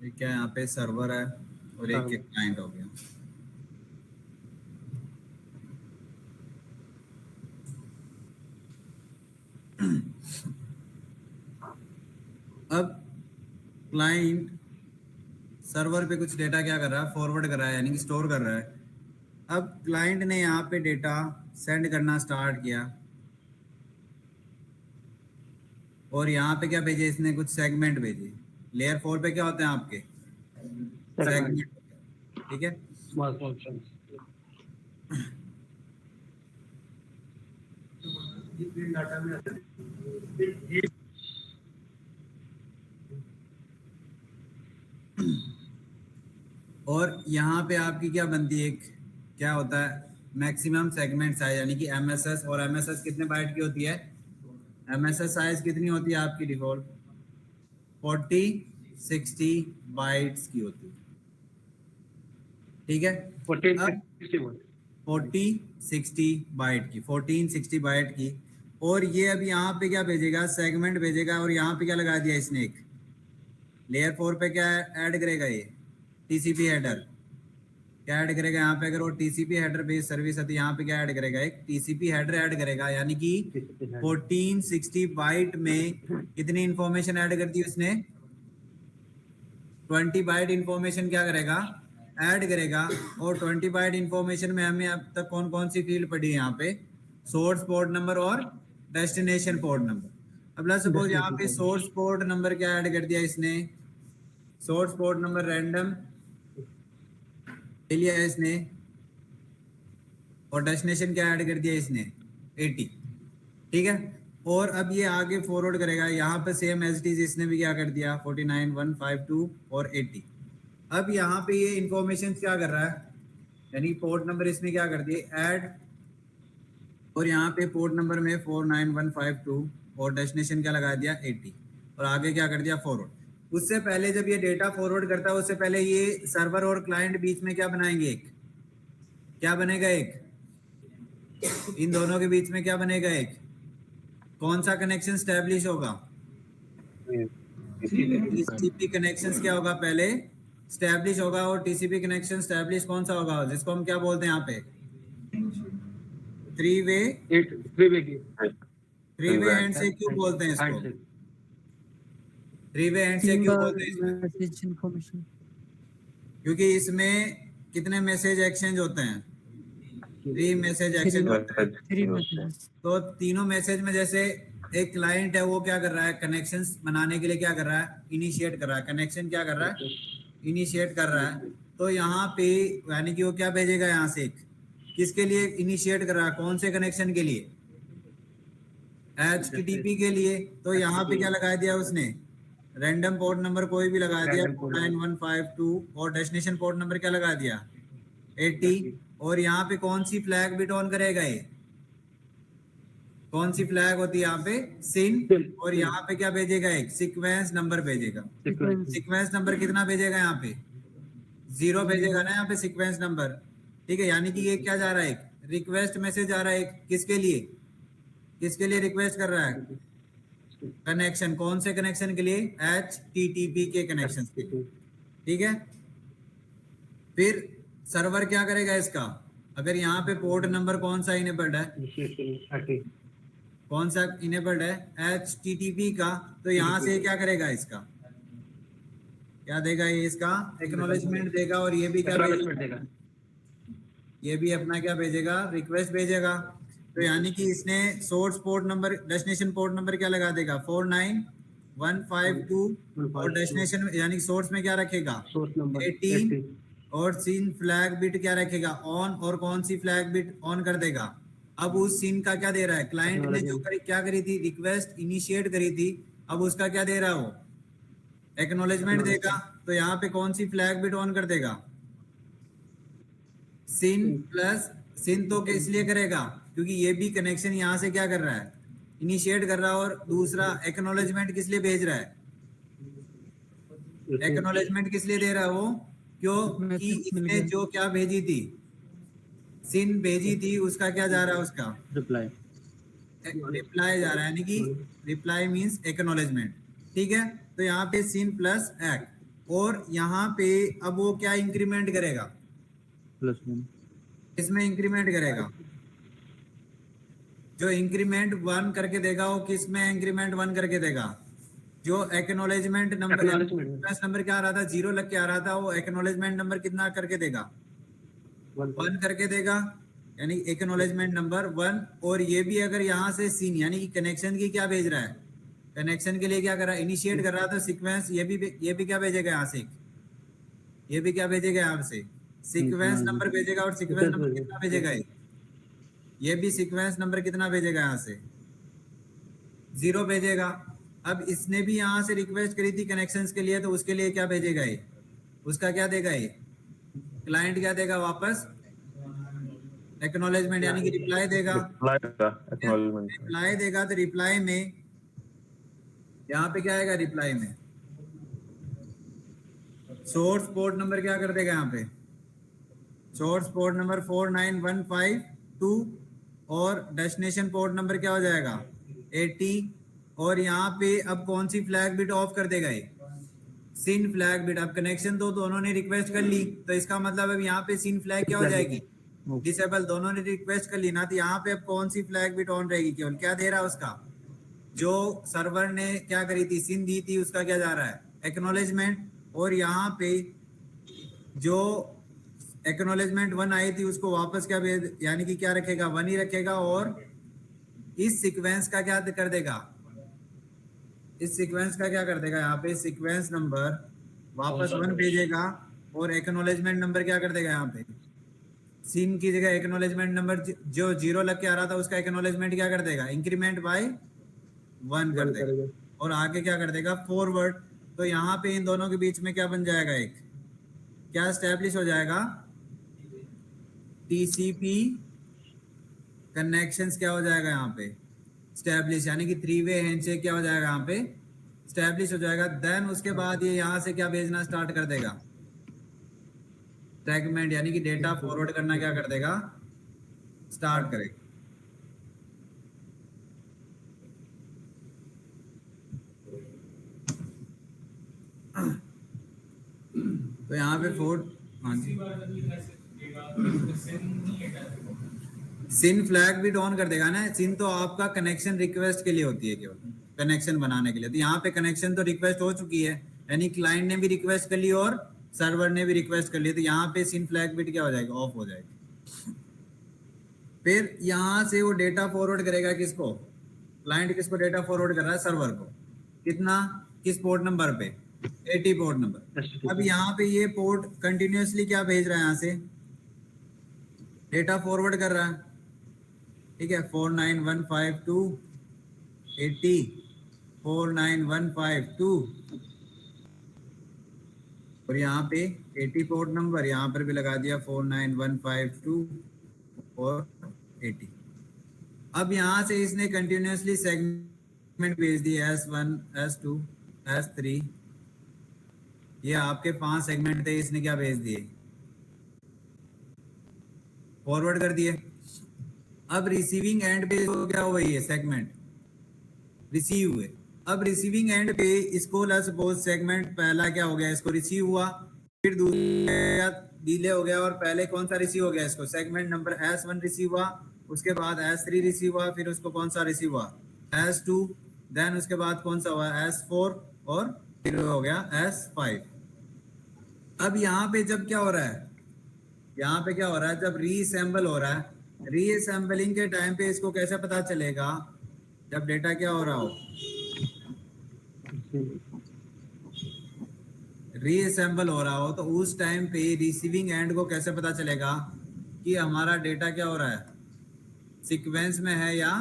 क्या यहाँ पे सर्वर है और एक क्लाइंट हो गया। अब क्लाइंट सर्वर पे कुछ डेटा क्या कर रहा है, फॉरवर्ड कर रहा है, यानी कि स्टोर कर रहा है। अब क्लाइंट ने यहाँ पे डेटा सेंड करना स्टार्ट किया और यहाँ पे क्या भेजे इसने, कुछ सेगमेंट भेजे। लेयर 4 पे क्या होते हैं आपके सेगमेंट, ठीक है। और यहाँ पे आपकी क्या बनती है, क्या होता है मैक्सिमम सेगमेंट साइज, यानी कि एमएसएस। और एमएसएस कितने बाइट की होती है, एमएसएस साइज कितनी होती है आपकी डिफॉल्ट 40-60 बाइट्स की होती है, ठीक है। 40-60 बाइट की, 1460 बाइट की। और ये अब यहाँ पे क्या भेजेगा, सेगमेंट भेजेगा। और यहाँ पे क्या लगा दिया इसने, एक लेयर 4 पे क्या ऐड करेगा, ये टीसीपी हेडर क्या ऐड करेगा यहाँ पे। अगर वो टीसीपी हेडर बेस्ड सर्विस है तो यहाँ पे क्या ऐड करेगा, एक टीसीपी हेडर ऐड करेगा। यानी कि 1460 बाइट में कितनी इंफॉर्मेशन ऐड कर दी उसने, 20 बाइट इंफॉर्मेशन क्या करेगा, ऐड करेगा। और 20 बाइट इंफॉर्मेशन में हमें अब तक कौन कौन सी फील्ड पड़ी है यहाँ पे, सोर्स पोर्ट नंबर और डेस्टिनेशन पोर्ट नंबर। अब लेट्स सपोज यहाँ पे सोर्स पोर्ट नंबर क्या ऐड कर दिया इसने, सोर्स पोर्ट नंबर रैंडम ले लिया है इसने। और डेस्टिनेशन क्या ऐड कर दिया इसने 80, ठीक है। और अब ये आगे फॉरवर्ड करेगा, यहाँ पे सेम एज इट इज इसने भी क्या कर दिया 49,152 और 80। अब यहाँ पे ये इंफॉर्मेशन क्या कर रहा है, यानी पोर्ट नंबर इसने क्या कर दिया ऐड, और यहाँ पे पोर्ट नंबर में 49,152 और डेस्टिनेशन क्या लगा दिया 80, और आगे क्या कर दिया फॉरवर्ड। उससे पहले जब ये डेटा फॉरवर्ड करता है उससे पहले ये सर्वर और क्लाइंट बीच में क्या बनाएंगे, एक क्या बनेगा, एक इन दोनों के बीच में क्या बनेगा, एक कौन सा कनेक्शन स्टैब्लिश होगा, टीसीपी कनेक्शंस क्या होगा पहले स्टैब्लिश होगा। और टीसीपी कनेक्शन स्टैब्लिश कौन सा होगा, जिसको हम क्या बोलते हैं यहाँ पे थ्री वे हैंडशेक क्यों बोलते हैं इसको, थ्री वे हैंडशेक क्यों बोलते हैं इसमें, क्योंकि इसमें कितने मैसेज एक्सचेंज होते हैं, 3 मैसेज एक्सचेंज होते हैं। तो तीनों मैसेज में जैसे एक क्लाइंट है वो क्या कर रहा है, कनेक्शंस बनाने के लिए क्या कर रहा है, इनिशिएट कर रहा है, कनेक्शन क्या कर रहा है, इनिशिएट कर रहा है। तो यहाँ पे यानी कि वो क्या भेजेगा यहाँ से, एक किसके लिए इनिशिएट कर रहा है, कौन से कनेक्शन के लिए, HTTP के लिए। तो यहाँ पे क्या लगा दिया उसने, रैंडम पोर्ट नंबर कोई भी लगा दिया 9152 और डेस्टिनेशन पोर्ट नंबर क्या लगा दिया 80। और यहाँ पे कौन सी फ्लैग बिट ऑन करेगा, ये कौन सी फ्लैग होती है यहाँ पे सिन। और यहाँ पे क्या भेजेगा, एक सीक्वेंस नंबर भेजेगा। सीक्वेंस नंबर कितना भेजेगा, यहाँ पे 0 भेजेगा ना यहाँ पे सीक्वेंस नंबर, ठीक है। यानी कि ये क्या जा रहा है, एक रिक्वेस्ट मैसेज आ रहा है, एक किसके लिए, किसके लिए रिक्वेस्ट कर रहा है, कनेक्शन, कौन से कनेक्शन के लिए, HTTP के कनेक्शन के लिए, ठीक है। फिर सर्वर क्या करेगा इसका, अगर यहाँ पे पोर्ट नंबर कौन सा इनेबल्ड है, कौन सा इनेबल्ड है HTTP का, तो यहाँ से क्या करेगा, इसका क्या देगा, ये इसका एक्नॉलेजमेंट देगा। और ये भी क्या भेजेगा, ये भी अपना क्या भेजेगा, रिक्वेस्ट भेजेगा। तो यानी कि इसने source port number destination port number क्या लगा देगा 49,152 और डेस्टिनेशन यानी सोर्स में क्या रखेगा 80 और सीन फ्लैग बिट क्या रखेगा ऑन। और कौन सी फ्लैग बिट ऑन कर देगा, अब उस सीन का क्या दे रहा है, क्लाइंट ने जो क्या करी थी, रिक्वेस्ट इनिशिएट करी थी, अब उसका क्या दे रहा है वो एक्नॉलेजमेंट देगा। तो यहाँ पे कौन सी फ्लैग बिट ऑन कर देगा, सिन प्लस सिन। तो इसलिए करेगा क्योंकि ये भी कनेक्शन यहाँ से क्या कर रहा है, इनिशिएट कर रहा है। और दूसरा एक्नॉलेजमेंट किस लिए भेज रहा है, एक्नॉलेजमेंट किस लिए दे रहा है वो, क्योंकि इसने जो क्या भेजी थी, सिन भेजी थी, उसका क्या जा रहा है, उसका रिप्लाई जा रहा है, यानी कि रिप्लाई मींस एक्नॉलेजमेंट, ठीक है। तो यहाँ पे सिन प्लस एक्ट, और यहाँ पे अब वो क्या इंक्रीमेंट करेगा, +1 इसमें इंक्रीमेंट करेगा, जो इंक्रीमेंट 1 करके देगा वो किस में इंक्रीमेंट 1 करके देगा, जो एक्नॉलेजमेंट नंबर नंबर क्या आ रहा था 0 लग के आ रहा था, वो एक्नॉलेजमेंट नंबर कितना करके देगा 1 करके देगा, यानी एक्नॉलेजमेंट नंबर 1। और ये भी अगर यहाँ से सीन यानी कि कनेक्शन की क्या भेज रहा है, कनेक्शन के लिए क्या कर रहा है, इनिशिएट कर रहा था सीक्वेंस, ये भी क्या भेजेगा यहाँ से, ये भी क्या भेजेगा यहाँ से सीक्वेंस नंबर भेजेगा, और सीक्वेंस नंबर कितना भेजेगा ये भी सीक्वेंस नंबर कितना भेजेगा यहाँ से 0 भेजेगा। अब इसने भी यहाँ से रिक्वेस्ट करी थी कनेक्शंस के लिए, तो उसके लिए क्या भेजेगा ये, उसका क्या देगा ये क्लाइंट क्या देगा वापस एक्नॉलेजमेंट यानी कि रिप्लाई देगा, रिप्लाई देगा। तो रिप्लाई में यहाँ पे क्या आएगा, रिप्लाई में सोर्स पोर्ट नंबर क्या कर देगा, यहाँ पे सोर्स पोर्ट नंबर 49152 और डेस्टिनेशन पोर्ट नंबर क्या हो जाएगा 80। और यहाँ पे अब कौन सी फ्लैग बिट ऑफ कर देगा ये सिन फ्लैग बिट। अब कनेक्शन तो दोनों ने रिक्वेस्ट कर ली, तो इसका मतलब अब यहाँ पे सिन फ्लैग क्या हो जाएगी डिसेबल, दोनों ने रिक्वेस्ट कर ली ना, तो यहाँ पे अब कौन सी फ्लैग बिट ऑन रहेगी, केवल क्या दे रहा है उसका जो सर्वर ने क्या करी थी सिन दी थी उसका क्या जा रहा है एक्नॉलेजमेंट। और यहाँ पे जो एक्नॉलेजमेंट 1 आई थी उसको वापस क्या यानी कि क्या रखेगा 1 ही रखेगा, और इस सीक्वेंस का क्या कर देगा, इस सीक्वेंस का क्या कर देगा यहाँ पे सीक्वेंस नंबर वापस 1 भेजेगा, और एक्नॉलेजमेंट नंबर क्या कर देगा यहाँ पे सीन की जगह एक्नॉलेजमेंट नंबर जो 0 लग के आ रहा था उसका एक्नॉलेजमेंट क्या कर देगा इंक्रीमेंट बाय 1 कर देगा, और आगे क्या कर देगा फॉरवर्ड। तो यहाँ पे इन दोनों के बीच में क्या बन जाएगा, एक क्या एस्टेब्लिश हो जाएगा टीसीपी कनेक्शंस क्या हो जाएगा यहाँ पे स्टैब्लिश, यानी कि 3 वे हैंडशेक क्या हो जाएगा यहाँ पे स्टैब्लिश हो जाएगा। देन उसके बाद ये यहाँ से क्या भेजना स्टार्ट कर देगा सेगमेंट, यानी कि डेटा फॉरवर्ड करना क्या कर देगा स्टार्ट करेगा। तो यहाँ पे हाँ जी सिन फ्लैग भी ऑन कर देगा ना, सिन तो आपका कनेक्शन रिक्वेस्ट के लिए होती है केवल कनेक्शन बनाने के लिए, तो यहाँ पे कनेक्शन तो रिक्वेस्ट हो चुकी है यानी क्लाइंट ने भी रिक्वेस्ट कर ली और सर्वर ने भी रिक्वेस्ट कर ली, तो यहाँ पे सिन फ्लैग बिट क्या हो जाएगा ऑफ हो जाएगी। फिर यहाँ से वो डेटा फॉरवर्ड करेगा किसको, क्लाइंट किसको डेटा फॉरवर्ड कर रहा है सर्वर को, कितना किस पोर्ट नंबर पे 80 पोर्ट नंबर। अब यहाँ पे ये पोर्ट कंटिन्यूअसली क्या भेज रहा है यहाँ से डेटा फॉरवर्ड कर रहा है, ठीक है 49152 80 49152 और यहाँ पे 80 पोर्ट नंबर यहाँ पर भी लगा दिया 49152 और 80। अब यहाँ से इसने कंटिन्यूअसली सेगमेंट भेज दिए S1 S2 S3, ये आपके 5 सेगमेंट थे, इसने क्या भेज दिए फॉरवर्ड कर दिए। अब रिसीविंग एंड पे क्या हुआ ये सेगमेंट रिसीव हुए। अब रिसीविंग एंड पे इसको सपोज सेगमेंट पहला क्या हो गया इसको रिसीव हुआ, फिर दूसरा डिले हो गया और पहले कौन सा रिसीव हो गया इसको सेगमेंट नंबर S1 रिसीव हुआ, उसके बाद S3 रिसीव हुआ, फिर उसको कौन सा रिसीव हुआ S2, देन उसके बाद कौन सा हुआ S4 और फिर हो गया S5। अब यहाँ पे जब क्या हो रहा है, यहाँ पे क्या हो रहा है जब रीअसेंबल हो रहा है, रीअसेंबलिंग के टाइम पे इसको कैसे पता चलेगा जब डेटा क्या हो रहा हो रीअसेंबल हो रहा हो, तो उस टाइम पे रिसीविंग एंड को कैसे पता चलेगा कि हमारा डेटा क्या हो रहा है सीक्वेंस में है या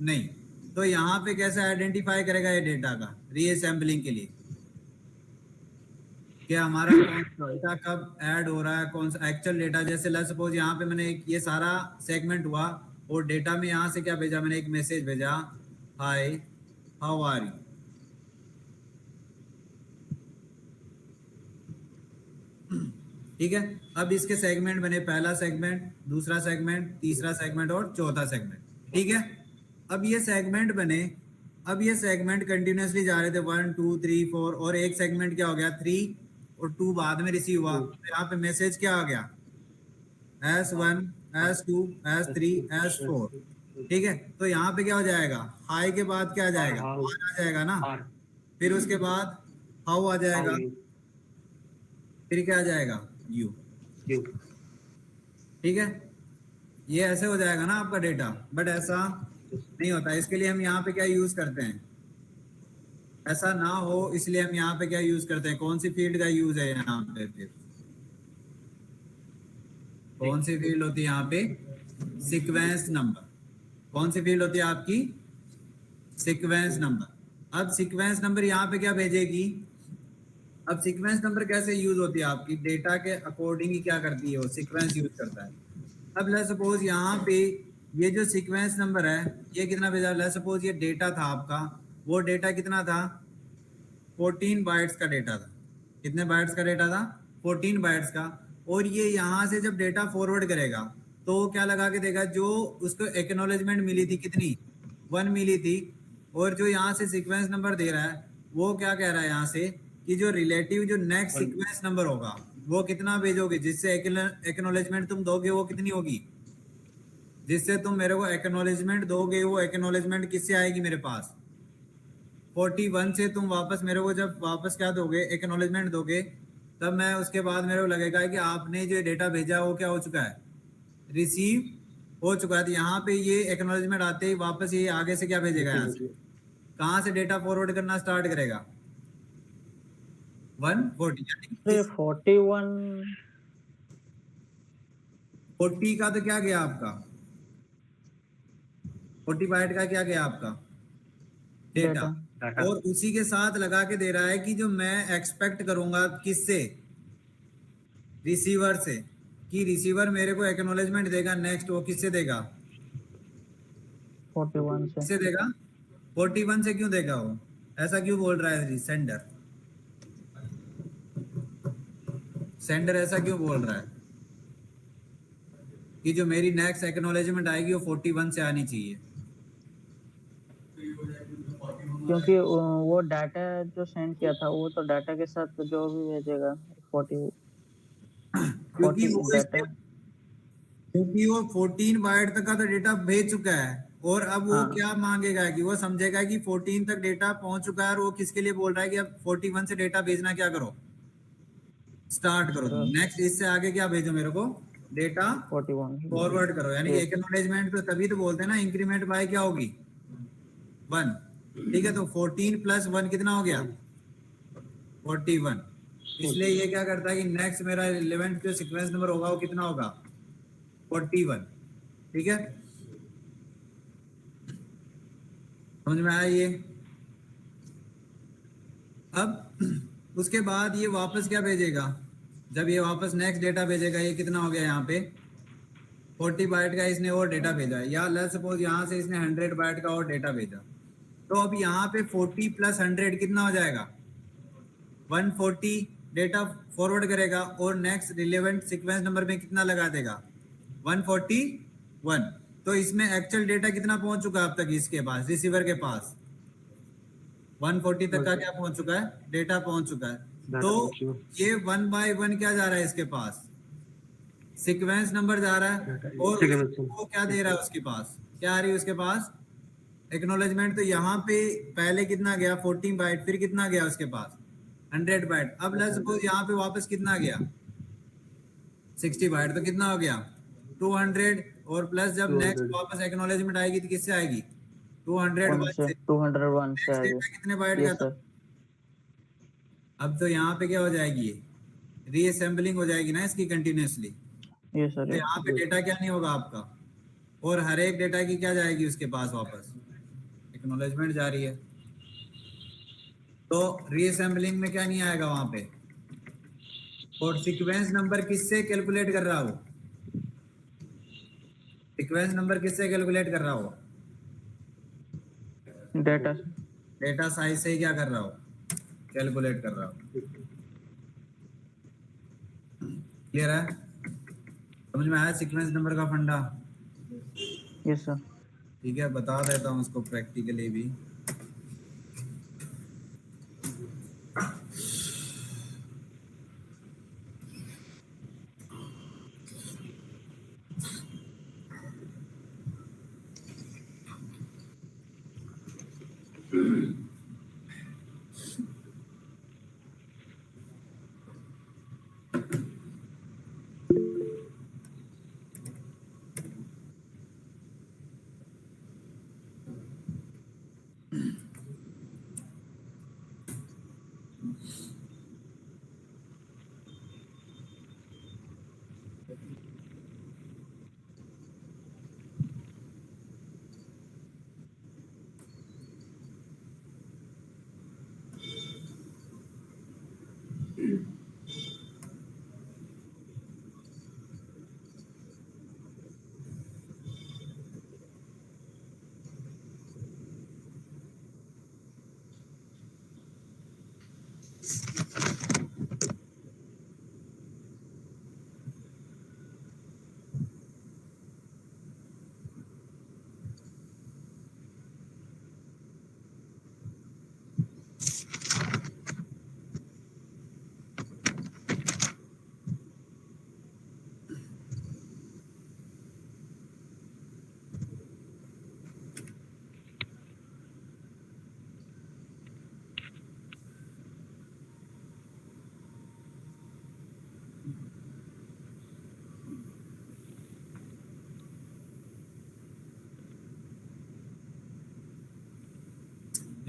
नहीं। तो यहाँ पे कैसे आइडेंटिफाई करेगा ये डेटा का रीअसेंबलिंग के लिए कि हमारा कौन सा डेटा कब ऐड हो रहा है, कौन सा एक्चुअल डेटा। जैसे लेट्स सपोज यहाँ पे मैंने ये सारा सेगमेंट हुआ और डेटा में यहाँ से क्या भेजा मैंने एक मैसेज भेजा हाय हाउ आर यू, ठीक है। अब इसके सेगमेंट बने पहला सेगमेंट, दूसरा सेगमेंट, तीसरा सेगमेंट और चौथा सेगमेंट, ठीक है। अब ये सेगमेंट बने, अब ये सेगमेंट कंटिन्यूअसली जा रहे थे 1 2 3 4 और एक सेगमेंट क्या हो गया 3 और 2 बाद में रिसीव हुआ, तो यहाँ पे मैसेज क्या आ गया, S1 S2 S3 S4, ठीक है। तो यहाँ पे क्या हो जाएगा, हाई के बाद क्या आ जाएगा, आर आ जाएगा ना, फिर उसके बाद हाउ आ जाएगा, फिर क्या आ जाएगा, यू, ठीक है। ये ऐसे हो जाएगा ना आपका डेटा, बट ऐसा नहीं होता। इसके लिए हम यहाँ पे क्या यूज करते हैं, ऐसा ना हो इसलिए हम यहाँ पे क्या यूज करते हैं, कौन सी फील्ड का यूज है यहाँ पे, फिर कौन सी फील्ड होती है यहाँ पे, सीक्वेंस नंबर। कौन सी फील्ड होती है आपकी, सीक्वेंस नंबर। अब सीक्वेंस नंबर यहाँ पे क्या भेजेगी, अब सीक्वेंस नंबर कैसे यूज होती है आपकी, डेटा के अकॉर्डिंग ही क्या करती है वो, सीक्वेंस यूज करता है। अब लेट्स सपोज यहाँ पे ये जो सीक्वेंस नंबर है ये कितना भेजा, लेट्स सपोज ये डेटा था आपका, वो डेटा कितना था, 14 बाइट्स का डेटा था। कितने बाइट्स का डेटा था, 14 बाइट्स का। और ये यहाँ से जब डेटा फॉरवर्ड करेगा तो क्या लगा के देगा, जो उसको एक्नॉलेजमेंट मिली थी कितनी, 1 मिली थी। और जो यहाँ से सीक्वेंस नंबर दे रहा है वो क्या कह रहा है यहाँ से, कि जो रिलेटिव जो नेक्स्ट सीक्वेंस नंबर होगा वो कितना भेजोगे, जिससे एक्नॉलेजमेंट तुम दोगे वो कितनी होगी, जिससे तुम मेरे को एक्नॉलेजमेंट दोगे वो एक्नॉलेजमेंट किससे आएगी मेरे पास, 41 से तुम वापस मेरे को जब वापस क्या दोगे, एक्नॉलेजमेंट दोगे, तब मैं उसके बाद मेरे को लगेगा कि आपने जो डेटा भेजा वो क्या हो चुका है, रिसीव हो चुका है। तो यहाँ पे ये एक्नॉलेजमेंट आते ही वापस ये आगे से क्या भेजेगा, यहाँ से कहाँ से डेटा फॉरवर्ड करना स्टार्ट करेगा, 140 41 40 का तो क्या गया आपका, 40 बाइट का क्या गया आपका डेटा, और उसी के साथ लगा के दे रहा है कि जो मैं एक्सपेक्ट करूंगा किससे, रिसीवर से, कि रिसीवर मेरे को एक्नॉलेजमेंट देगा नेक्स्ट, वो किससे देगा, 41 से। किससे देगा, 41 से क्यों देगा वो, ऐसा क्यों बोल रहा है सेंडर, सेंडर ऐसा क्यों बोल रहा है कि जो मेरी नेक्स्ट एक्नॉलेजमेंट आएगी वो 41 से आनी चाहिए, क्योंकि वो डाटा जो सेंड किया था वो तो डाटा के साथ जो भी भेजेगा 40 क्योंकि वो डाटा, क्योंकि वो 14 बाइट तक का तो डेटा भेज चुका है, और अब वो हाँ। क्या मांगेगा कि वो समझेगा कि 14 तक डेटा पहुंच चुका है, और वो किसके लिए बोल रहा है कि अब 41 से डेटा भेजना क्या करो, स्टार्ट करो, नेक्स्ट इससे आगे क्या भेजो मेरे को, डेटा 41 फॉरवर्ड करो। यानी कि एक्नॉलेजमेंट तो तभी तो बोलते हैं ना, इंक्रीमेंट बाय क्या होगी, 1, ठीक है। तो 14 प्लस 1 कितना हो गया, 41। इसलिए ये क्या करता है कि नेक्स्ट मेरा रिलेवेंट जो सीक्वेंस नंबर होगा वो कितना होगा, 41, ठीक है। समझ में आया ये। अब उसके बाद ये वापस क्या भेजेगा, जब ये वापस नेक्स्ट डेटा भेजेगा, ये कितना हो गया यहाँ पे 40 बाइट का इसने और डेटा भेजा, या लेट्स सपोज यहाँ से इसने 100 बाइट का और डेटा भेजा। तो अब यहाँ पे 40 प्लस 100 कितना हो जाएगा, 140 डेटा फॉरवर्ड करेगा, और नेक्स्ट रिलेवेंट सीक्वेंस नंबर में कितना लगा देगा, 141। तो इसमें एक्चुअल डेटा कितना पहुंच चुका है अब तक इसके पास, रिसीवर के पास 140 तक का क्या पहुंच चुका है, डेटा पहुंच चुका है। तो ये 1 बाय 1 क्या जा रहा है इसके पास, सीक्वेंस नंबर जा रहा है, और वो क्या दे रहा है उसके पास, क्या आ रही है उसके पास, एक्नॉलेजमेंट। तो यहाँ पे पहले कितना गया 14 बाइट, फिर कितना गया उसके पास 100 बाइट। अब लेट्स सपोज यहाँ पे वापस कितना गया 60 बाइट, तो कितना हो गया 200, और प्लस जब नेक्स्ट वापस एक्नॉलेजमेंट आएगी तो किससे आएगी, 201 से। 201 से आएगी। डेटा कितने बाइट का था, अब तो यहाँ पे क्या हो जाएगी, ये रीअसेंबलिंग हो जाएगी ना इसकी कंटिन्यूसली। ये सर तो यहाँ पे डेटा क्या नहीं होगा आपका, और हर एक डेटा की क्या जाएगी उसके पास वापस, एक्नॉलेजमेंट जा रही है। तो रीअसेंबलिंग में क्या नहीं आएगा वहां पे, और सीक्वेंस नंबर किससे कैलकुलेट कर रहा हो, सीक्वेंस नंबर किससे कैलकुलेट कर रहा हो, डेटा साइज से ही क्या कर रहा हो, कैलकुलेट कर रहा हो। क्लियर है, समझ में आया सीक्वेंस नंबर का फंडा। Yes sir. ठीक है, बता देता हूँ उसको प्रैक्टिकली भी।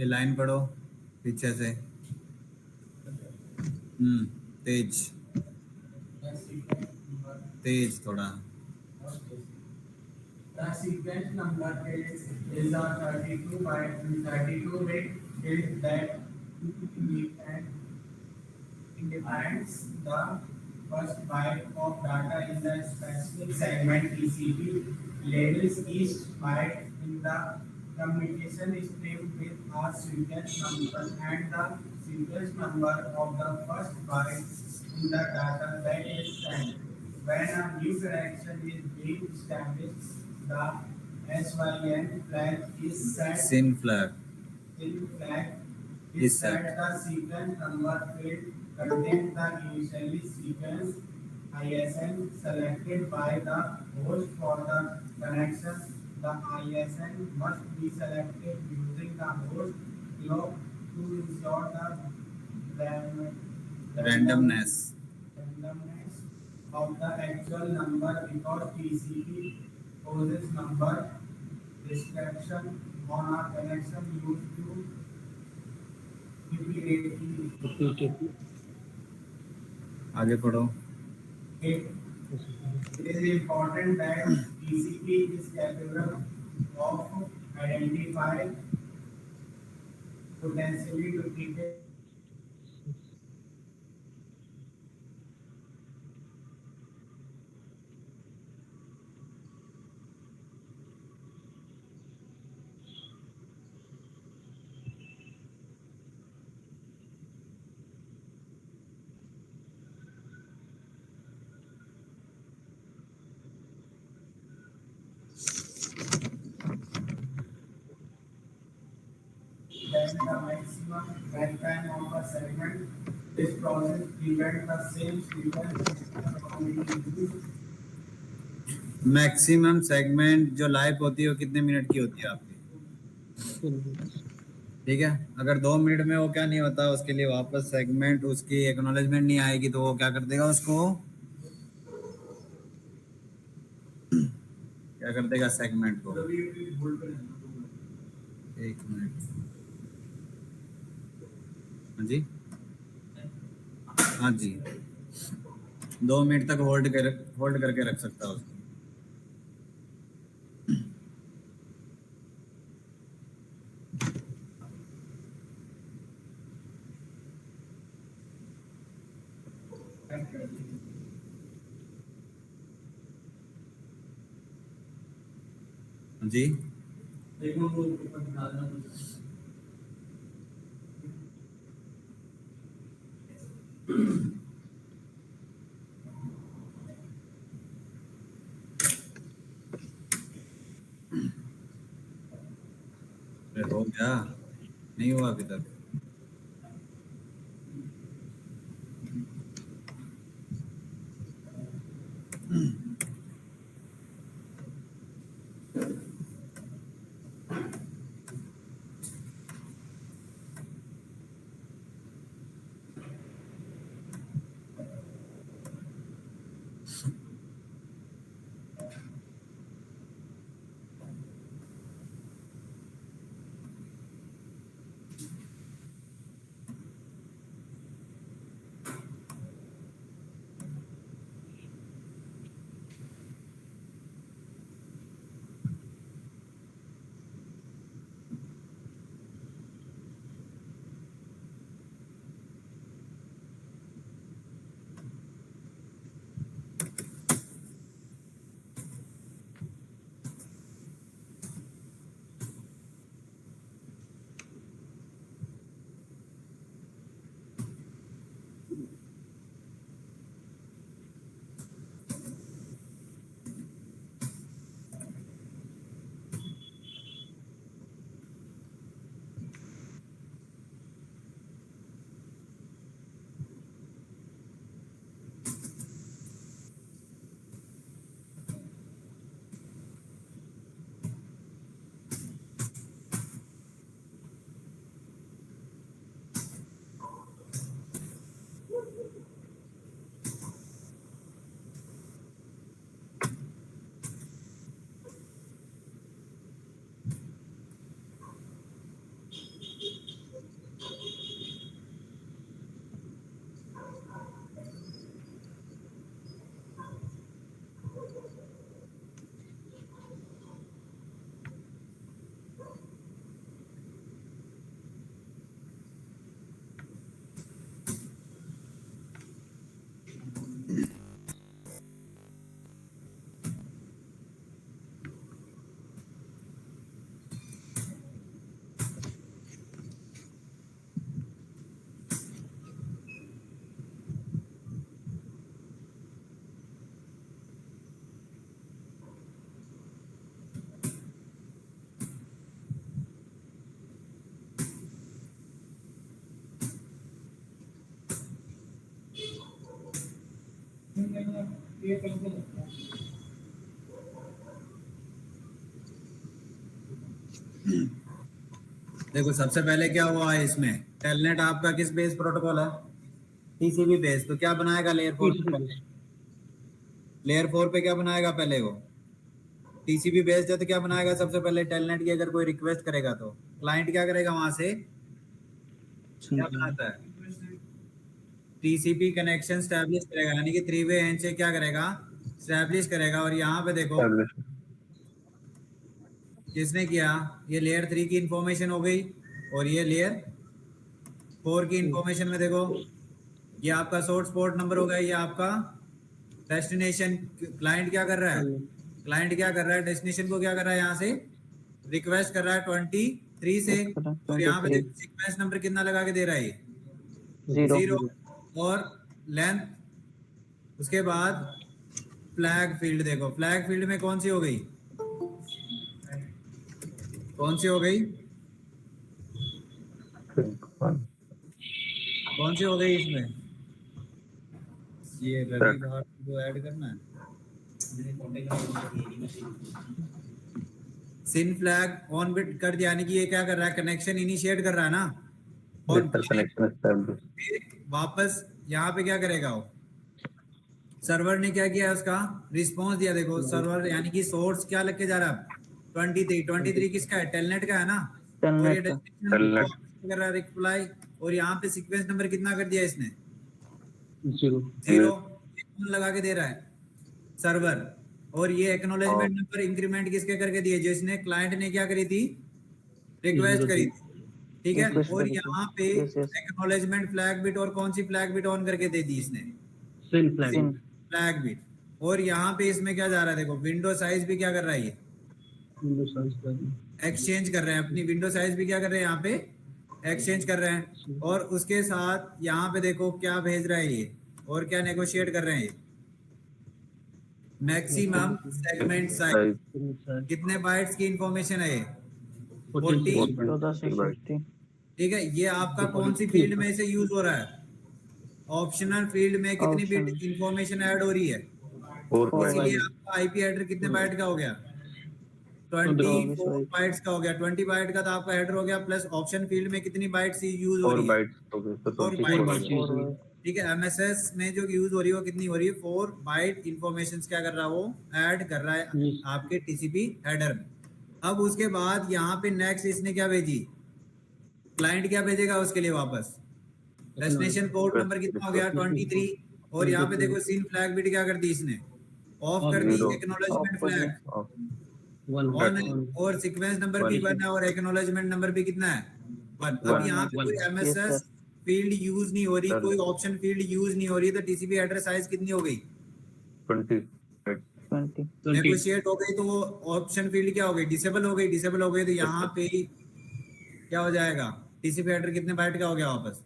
ये लाइन पढ़ो पीछे से। तेज तेज थोड़ा। The sequence number is a 32 by 32-bit is that defines the first byte of data in the specific segment TCP, labels each byte in the communication stream with a sequence number and the sequence number of the first byte in the data that is sent. When a new connection is being established, the SYN flag is set. SYN flag SYN flag is is set. set. The sequence number field contains the initially sequence ISN selected by the host for the connection. The ISN must be selected using the host clock to ensure the randomness randomness of the actual number because TCP poses number restriction on a connection used to duplicate आगे पढ़ो। it. It is important that TCP is capable of identifying potentially duplicate then the maximum runtime of a segment. This process prevents the same sequence from being used. Maximum segment जो live होती है वो कितने minute की होती है आपकी? ठीक है, अगर 2 मिनट में वो क्या नहीं होता, उसके लिए वापस सेगमेंट उसकी एक्नॉलेजमेंट नहीं आएगी तो वो क्या कर देगा, उसको क्या कर देगा सेगमेंट को। 1 मिनट। हाँ जी, हाँ जी, 2 मिनट तक होल्ड करके रख सकता है उसको। हाँ जी, हो गया? नहीं हुआ अभी तक? देखो सबसे पहले क्या हुआ है इसमें, टेलनेट आपका किस बेस प्रोटोकॉल है, टीसीपी बेस। तो क्या बनाएगा लेयर 4 पे, लेयर 4 पे क्या बनाएगा पहले वो, टीसीपी बेस्ड है तो क्या बनाएगा सबसे पहले, टेलनेट की अगर कोई रिक्वेस्ट करेगा तो क्लाइंट क्या करेगा वहां से, क्या बनाता है, टीसीपी कनेक्शन स्टैब्लिश करेगा, यानी कि 3 वे हैंडशेक क्या करेगा, स्टैब्लिश करेगा। और यहाँ पे देखो किसने किया, ये लेयर 3 की इंफॉर्मेशन हो गई, और ये लेयर 4 की इंफॉर्मेशन में देखो, ये आपका सोर्स पोर्ट नंबर हो गया, ये आपका डेस्टिनेशन। क्लाइंट क्या कर रहा है, क्लाइंट क्या कर रहा है, डेस्टिनेशन को क्या कर रहा है, यहाँ से रिक्वेस्ट कर रहा है 23 से, और यहाँ पे देखो सीक्वेंस नंबर कितना लगा के दे रहा है ये, 0 और लेंथ। उसके बाद फ्लैग फील्ड, देखो फ्लैग फील्ड में कौन सी हो गई, कौन सी हो गई, कौन सी हो गई इसमें, ये रवि भाट को ऐड करना है, सिन फ्लैग ऑन बिट कर दिया, यानी कि ये क्या कर रहा है, कनेक्शन इनिशिएट कर रहा है ना, और फिर वापस यहाँ पे क्या करेगा वो, सर्वर ने क्या किया, उसका रिस्पॉन्स दिया। देखो सर्वर यानी कि सोर्स क्या लेके जा रहा है, 23 किसका है, टेलनेट का है ना, और ये डेस्टिनेशन कर रहा है रिप्लाई, और यहाँ पे सीक्वेंस नंबर कितना कर दिया इसने, 0 लगा के दे रहा है सर्वर, और ये एक्नॉलेजमेंट नंबर इंक्रीमेंट किसके करके दिए, जिसने क्लाइंट ने क्या करी थी, रिक्वेस्ट करी थी, ठीक है। और यहाँ पे एक्नॉलेजमेंट फ्लैग बिट, और कौन सी फ्लैग बिट ऑन करके दे दी इसने, फ्लैग बिट। और यहाँ पे इसमें क्या जा रहा है, देखो विंडो साइज भी क्या कर रहा है, ये एक्सचेंज कर रहे हैं अपनी विंडो साइज भी क्या कर रहे हैं, यहाँ पे एक्सचेंज कर रहे हैं। और उसके साथ यहाँ पे देखो क्या भेज रहा है ये, और क्या नेगोशिएट कर रहे हैं ये, मैक्सिमम सेगमेंट साइज, कितने बाइट्स की इंफॉर्मेशन है ये, 40, ठीक है। ये आपका कौन सी फील्ड में से यूज हो रहा है, ऑप्शनल फील्ड में कितनी बिट इंफॉर्मेशन ऐड हो रही है, इसलिए आपका आईपी हेडर कितने बाइट का हो गया, 24 बाइट्स का हो गया। 20 बाइट का तो आपका हेडर हो गया, प्लस ऑप्शन फील्ड में कितनी बाइट्स यूज हो रही है, 4 बाइट, ठीक है। एमएसएस में जो यूज हो रही है वो कितनी हो रही है, 4 बाइट इंफॉर्मेशन क्या कर रहा है वो, ऐड कर रहा है आपके टीसीपी हेडर में। अब उसके बाद यहाँ पे नेक्स्ट इसने क्या भेजी, क्लाइंट क्या भेजेगा उसके लिए वापस, डेस्टिनेशन पोर्ट नंबर कितना हो गया, 23, और यहाँ पे देखो सीन फ्लैग बिट क्या कर दी इसने, ऑफ कर दी, एक्नॉलेजमेंट फ्लैग ऑन है, और सीक्वेंस नंबर भी 1 है, और एक्नॉलेजमेंट नंबर भी कितना है, 1। अब यहाँ पे कोई एमएसएस फील्ड यूज नहीं हो रही, कोई ऑप्शन फील्ड यूज नहीं हो रही, तो टीसीपी हेडर साइज कितनी हो गई, 20 नेगोशिएट हो गई, तो वो ऑप्शन फील्ड क्या हो गई, डिसेबल हो गई, डिसेबल हो गई, तो यहाँ पे क्या हो जाएगा, टीसीपी हेडर कितने बाइट का हो गया वापस,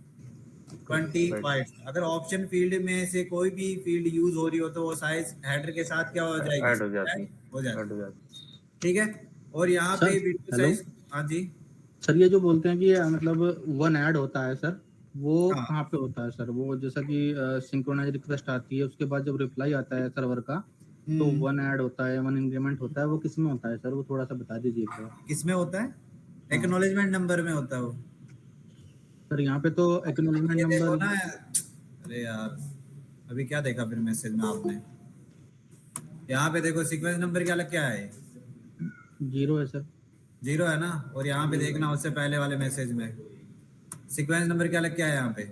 20 बाइट्स। अगर ऑप्शन फील्ड में से कोई भी फील्ड यूज हो रही हो तो वो साइज हेडर के साथ क्या हो जाएगी, हो जाएगा, ठीक है। और यहाँ पे विंडो साइज, हाँ जी सर, ये जो बोलते हैं कि मतलब 1 ऐड होता है सर, वो कहाँ पे होता है सर, वो जैसा कि सिंक्रोनाइज रिक्वेस्ट आती है, उसके बाद जब रिप्लाई आता है सर्वर का, तो 1 ऐड होता है, 1 इंक्रीमेंट होता है, वो किस में होता है सर, वो थोड़ा सा बता दीजिए। किस में होता है, एक्नॉलेजमेंट नंबर में होता है वो सर, यहाँ पे तो एक्नॉलेजमेंट नंबर ना, अरे यार अभी क्या देखा फिर मैसेज में आपने, यहाँ पे देखो सीक्वेंस नंबर क्या लग क्या है, 0 है सर, 0 है ना। और यहाँ पे देखना उससे पहले वाले मैसेज में सीक्वेंस नंबर क्या लग क्या है, यहाँ पे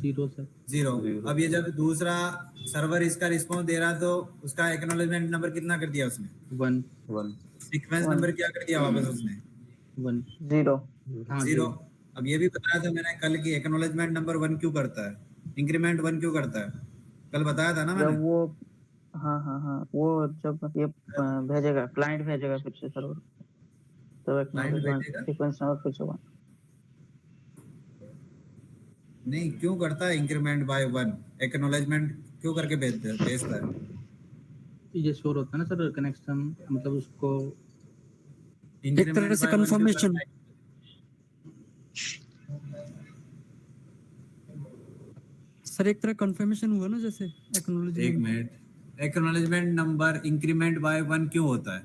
0 सर, 0। अब ये जब दूसरा सर्वर इसका रिस्पॉन्स दे रहा तो उसका एक्नॉलेजमेंट नंबर कितना कर दिया उसने, 1, सीक्वेंस नंबर क्या कर दिया वापस उसने, 1, 0। अब ये भी बताया था मैंने कल की, एक्नॉलेजमेंट नंबर 1 क्यों करता है, इंक्रीमेंट 1 क्यों करता है, कल बताया था ना मैंने, जब वो हाँ वो जब ये भेजेगा, क्लाइंट भेजेगा फिर से सर्वर, तो एक्नॉलेजमेंट सीक्वेंस नंबर फिर से 1 नहीं क्यों करता है, इंक्रीमेंट बाय 1 एक्नॉलेजमेंट क्यों करके भेजता है, ये शोर होता है ना सर कनेक्शन, मतलब उसको एक तरह से कंफर्मेशन, सर एक तरह कंफर्मेशन हुआ ना, जैसे एक acknowledgement. Minute, acknowledgement number increment by 1 क्यों होता है?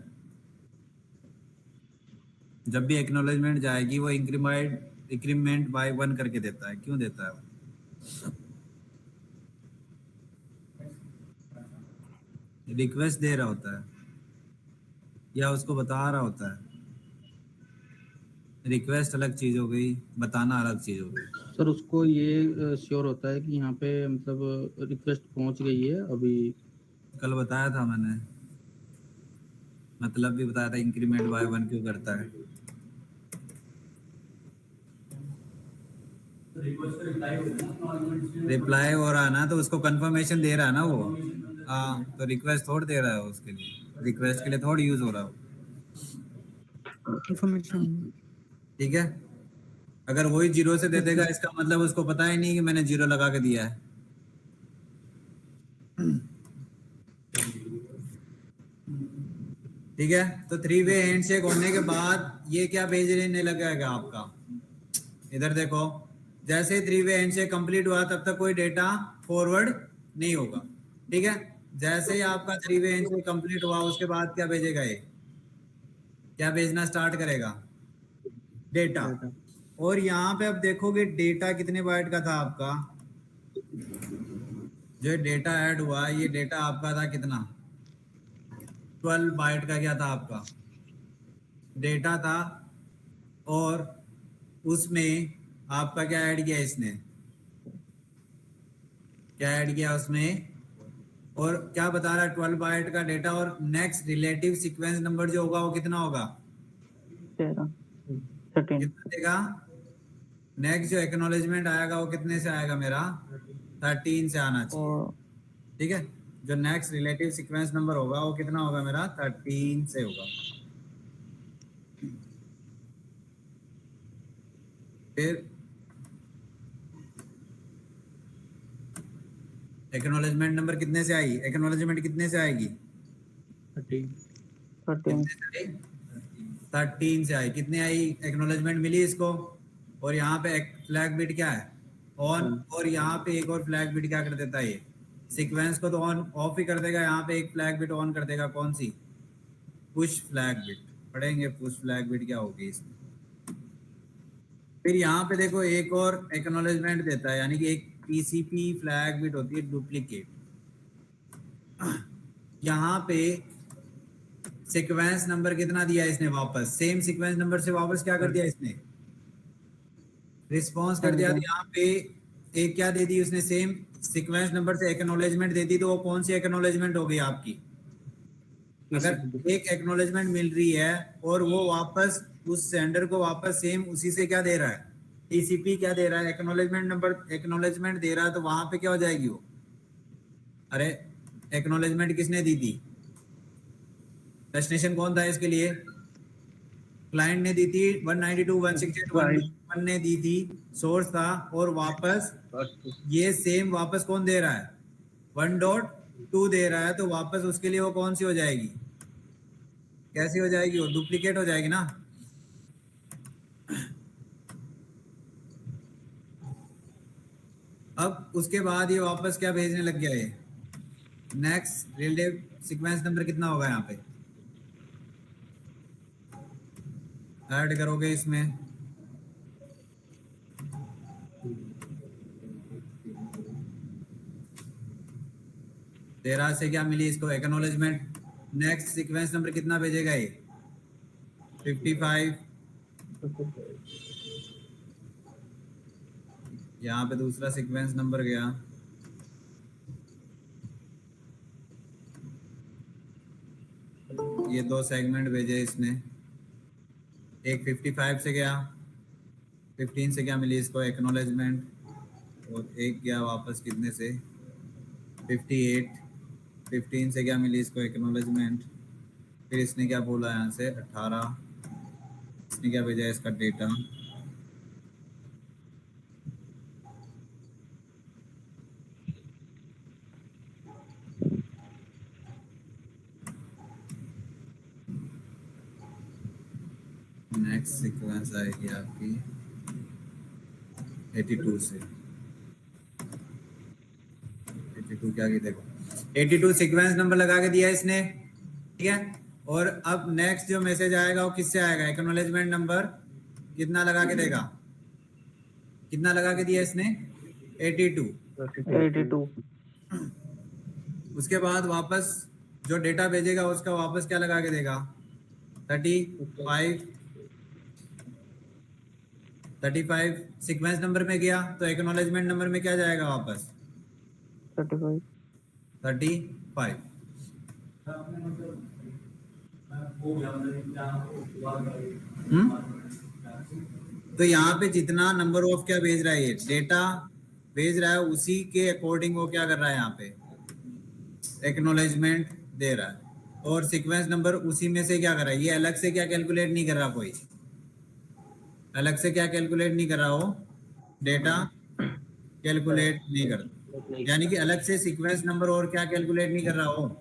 जब भी एक्नॉलेजमेंट जाएगी वो इंक्रीमेंट बाय 1 करके देता है, क्यों देता है? रिक्वेस्ट दे रहा होता है या उसको बता रहा होता है? रिक्वेस्ट अलग चीज हो गई, बताना अलग चीज हो गई। सर उसको ये श्योर होता है कि यहाँ पे मतलब रिक्वेस्ट पहुंच गई है अभी। कल बताया था मैंने, मतलब भी बताया था इंक्रीमेंट बाय 1 क्यों करता है। रिप्लाई हो रहा है ना, तो उसको कंफर्मेशन दे रहा है ना वो। हाँ, तो रिक्वेस्ट थोड़ी दे रहा है उसके लिए, रिक्वेस्ट के लिए थोड़ी यूज हो रहा है वो। कंफर्मेशन। ठीक है, अगर वही 0 से दे देगा इसका मतलब उसको पता ही नहीं कि मैंने 0 लगा के दिया है। ठीक है, तो 3 वे हैंडशेक होने के बाद ये क्या भेजने लगेगा आपका? इधर देखो, जैसे 3 वे हैंडशेक कंप्लीट हुआ तब तक कोई डेटा फॉरवर्ड नहीं होगा। ठीक है, जैसे ही आपका 3 वे हैंडशेक कंप्लीट हुआ उसके बाद क्या भेजेगा ये? क्या भेजना स्टार्ट करेगा? डेटा। और यहाँ पे अब देखोगे डेटा कितने बाइट का था आपका? जो डेटा ऐड हुआ ये डेटा आपका था कितना? 12 बाइट का क्या था आपका डेटा था। और उसमें आपका क्या ऐड किया इसने? क्या ऐड किया उसमें? और क्या बता रहा है? 12 बाइट का डेटा और नेक्स्ट रिलेटिव सीक्वेंस नंबर जो होगा वो कितना होगा? 13 कितना देगा? नेक्स्ट जो एक्नॉलेजमेंट आएगा वो कितने से आएगा मेरा? 13 से आना चाहिए। और ठीक है, जो नेक्स्ट रिलेटिव सीक्वेंस नंबर होगा वो कितना होगा मेरा? 13 से होगा। फिर एक्नॉलेजमेंट नंबर कितने से आई? एक्नॉलेजमेंट कितने से आएगी? 13 कितने से आई? 13 से आई। कितने आई एक्नॉलेजमेंट मिली इसको? और यहाँ पे एक फ्लैग बिट क्या है? ऑन। और यहाँ पे एक और फ्लैग बिट क्या कर देता है? ये सीक्वेंस को तो ऑन ऑफ ही कर देगा, यहाँ पे एक फ्लैग बिट ऑन कर देगा। कौन सी? Push flag bit. पढ़ेंगे पुश फ्लैग बिट क्या होगी इसमें। फिर यहाँ पे देखो एक और एक्नॉलेजमेंट देता है, यानी कि एक पीसीपी फ्लैग बिट होती है डुप्लीकेट। यहाँ पे सीक्वेंस नंबर कितना दिया इसने? वापस सेम सीक्वेंस नंबर से वापस क्या कर दिया इसने? रिस्पॉन्स कर दिया। तो यहाँ पे एक क्या दे दी उसने? सेम सीक्वेंस नंबर से एक्नॉलेजमेंट दे दी। तो वो कौन सी एक्नॉलेजमेंट हो गई आपकी? अगर एक एक्नॉलेजमेंट मिल रही है और वो वापस उस सेंडर को वापस सेम उसी से क्या दे रहा है? टीसीपी क्या दे रहा है? एक्नॉलेजमेंट नंबर एक्नॉलेजमेंट दे रहा है। तो वहां पे क्या हो जाएगी वो? अरे एक्नॉलेजमेंट किसने दी थी? डेस्टिनेशन कौन था इसके लिए? क्लाइंट ने दी थी। 192.168.1 ने दी थी, सोर्स था। और वापस ये सेम वापस कौन दे रहा है? 1.2 दे रहा है। तो वापस उसके लिए वो कौन सी हो जाएगी? कैसी हो जाएगी? वो डुप्लीकेट हो जाएगी ना। अब उसके बाद ये वापस क्या भेजने लग गया? ये नेक्स्ट रिलेटिव सीक्वेंस नंबर कितना होगा यहाँ पे? ऐड करोगे इसमें। तेरह से क्या मिली इसको? एक्नॉलेजमेंट। नेक्स्ट सीक्वेंस नंबर कितना भेजेगा ये? 55। यहाँ पे दूसरा सीक्वेंस नंबर गया। ये 2 सेगमेंट भेजे इसने। एक 55 से गया, 15 से क्या मिली इसको? एक्नॉलेजमेंट। और एक गया वापस कितने से? 58। 15 से क्या मिली इसको? एक्नॉलेजमेंट। फिर इसने क्या बोला यहाँ से? 18। इसने क्या भेजा? इसका डेटा। नेक्स्ट सीक्वेंस आएगी आपकी 82 से। 82 क्या की देखो 82 सीक्वेंस नंबर लगा के दिया इसने, ठीक है। और अब नेक्स्ट जो मैसेज आएगा वो किससे आएगा, एक्नॉलेजमेंट नंबर कितना लगा के देगा, कितना लगा के दिया इसने 82। 82 उसके बाद वापस जो डेटा भेजेगा उसका वापस क्या लगा के देगा 35 सीक्वेंस नंबर में गया तो एक्नॉलेजमेंट नंबर में क्या जाएगा वापस 35 35। तो यहाँ पे जितना नंबर ऑफ क्या भेज रहा है ये डेटा भेज रहा है उसी के अकॉर्डिंग वो क्या कर रहा है यहाँ पे एक्नॉलेजमेंट दे रहा है, और सीक्वेंस नंबर उसी में से क्या कर रहा है, ये अलग से क्या कैलकुलेट नहीं कर रहा, कोई अलग से क्या कैलकुलेट नहीं कर रहा, हो डेटा कैलकुलेट नहीं करता, यानी कि अलग से सीक्वेंस नंबर और क्या कैलकुलेट नहीं कर रहा हो।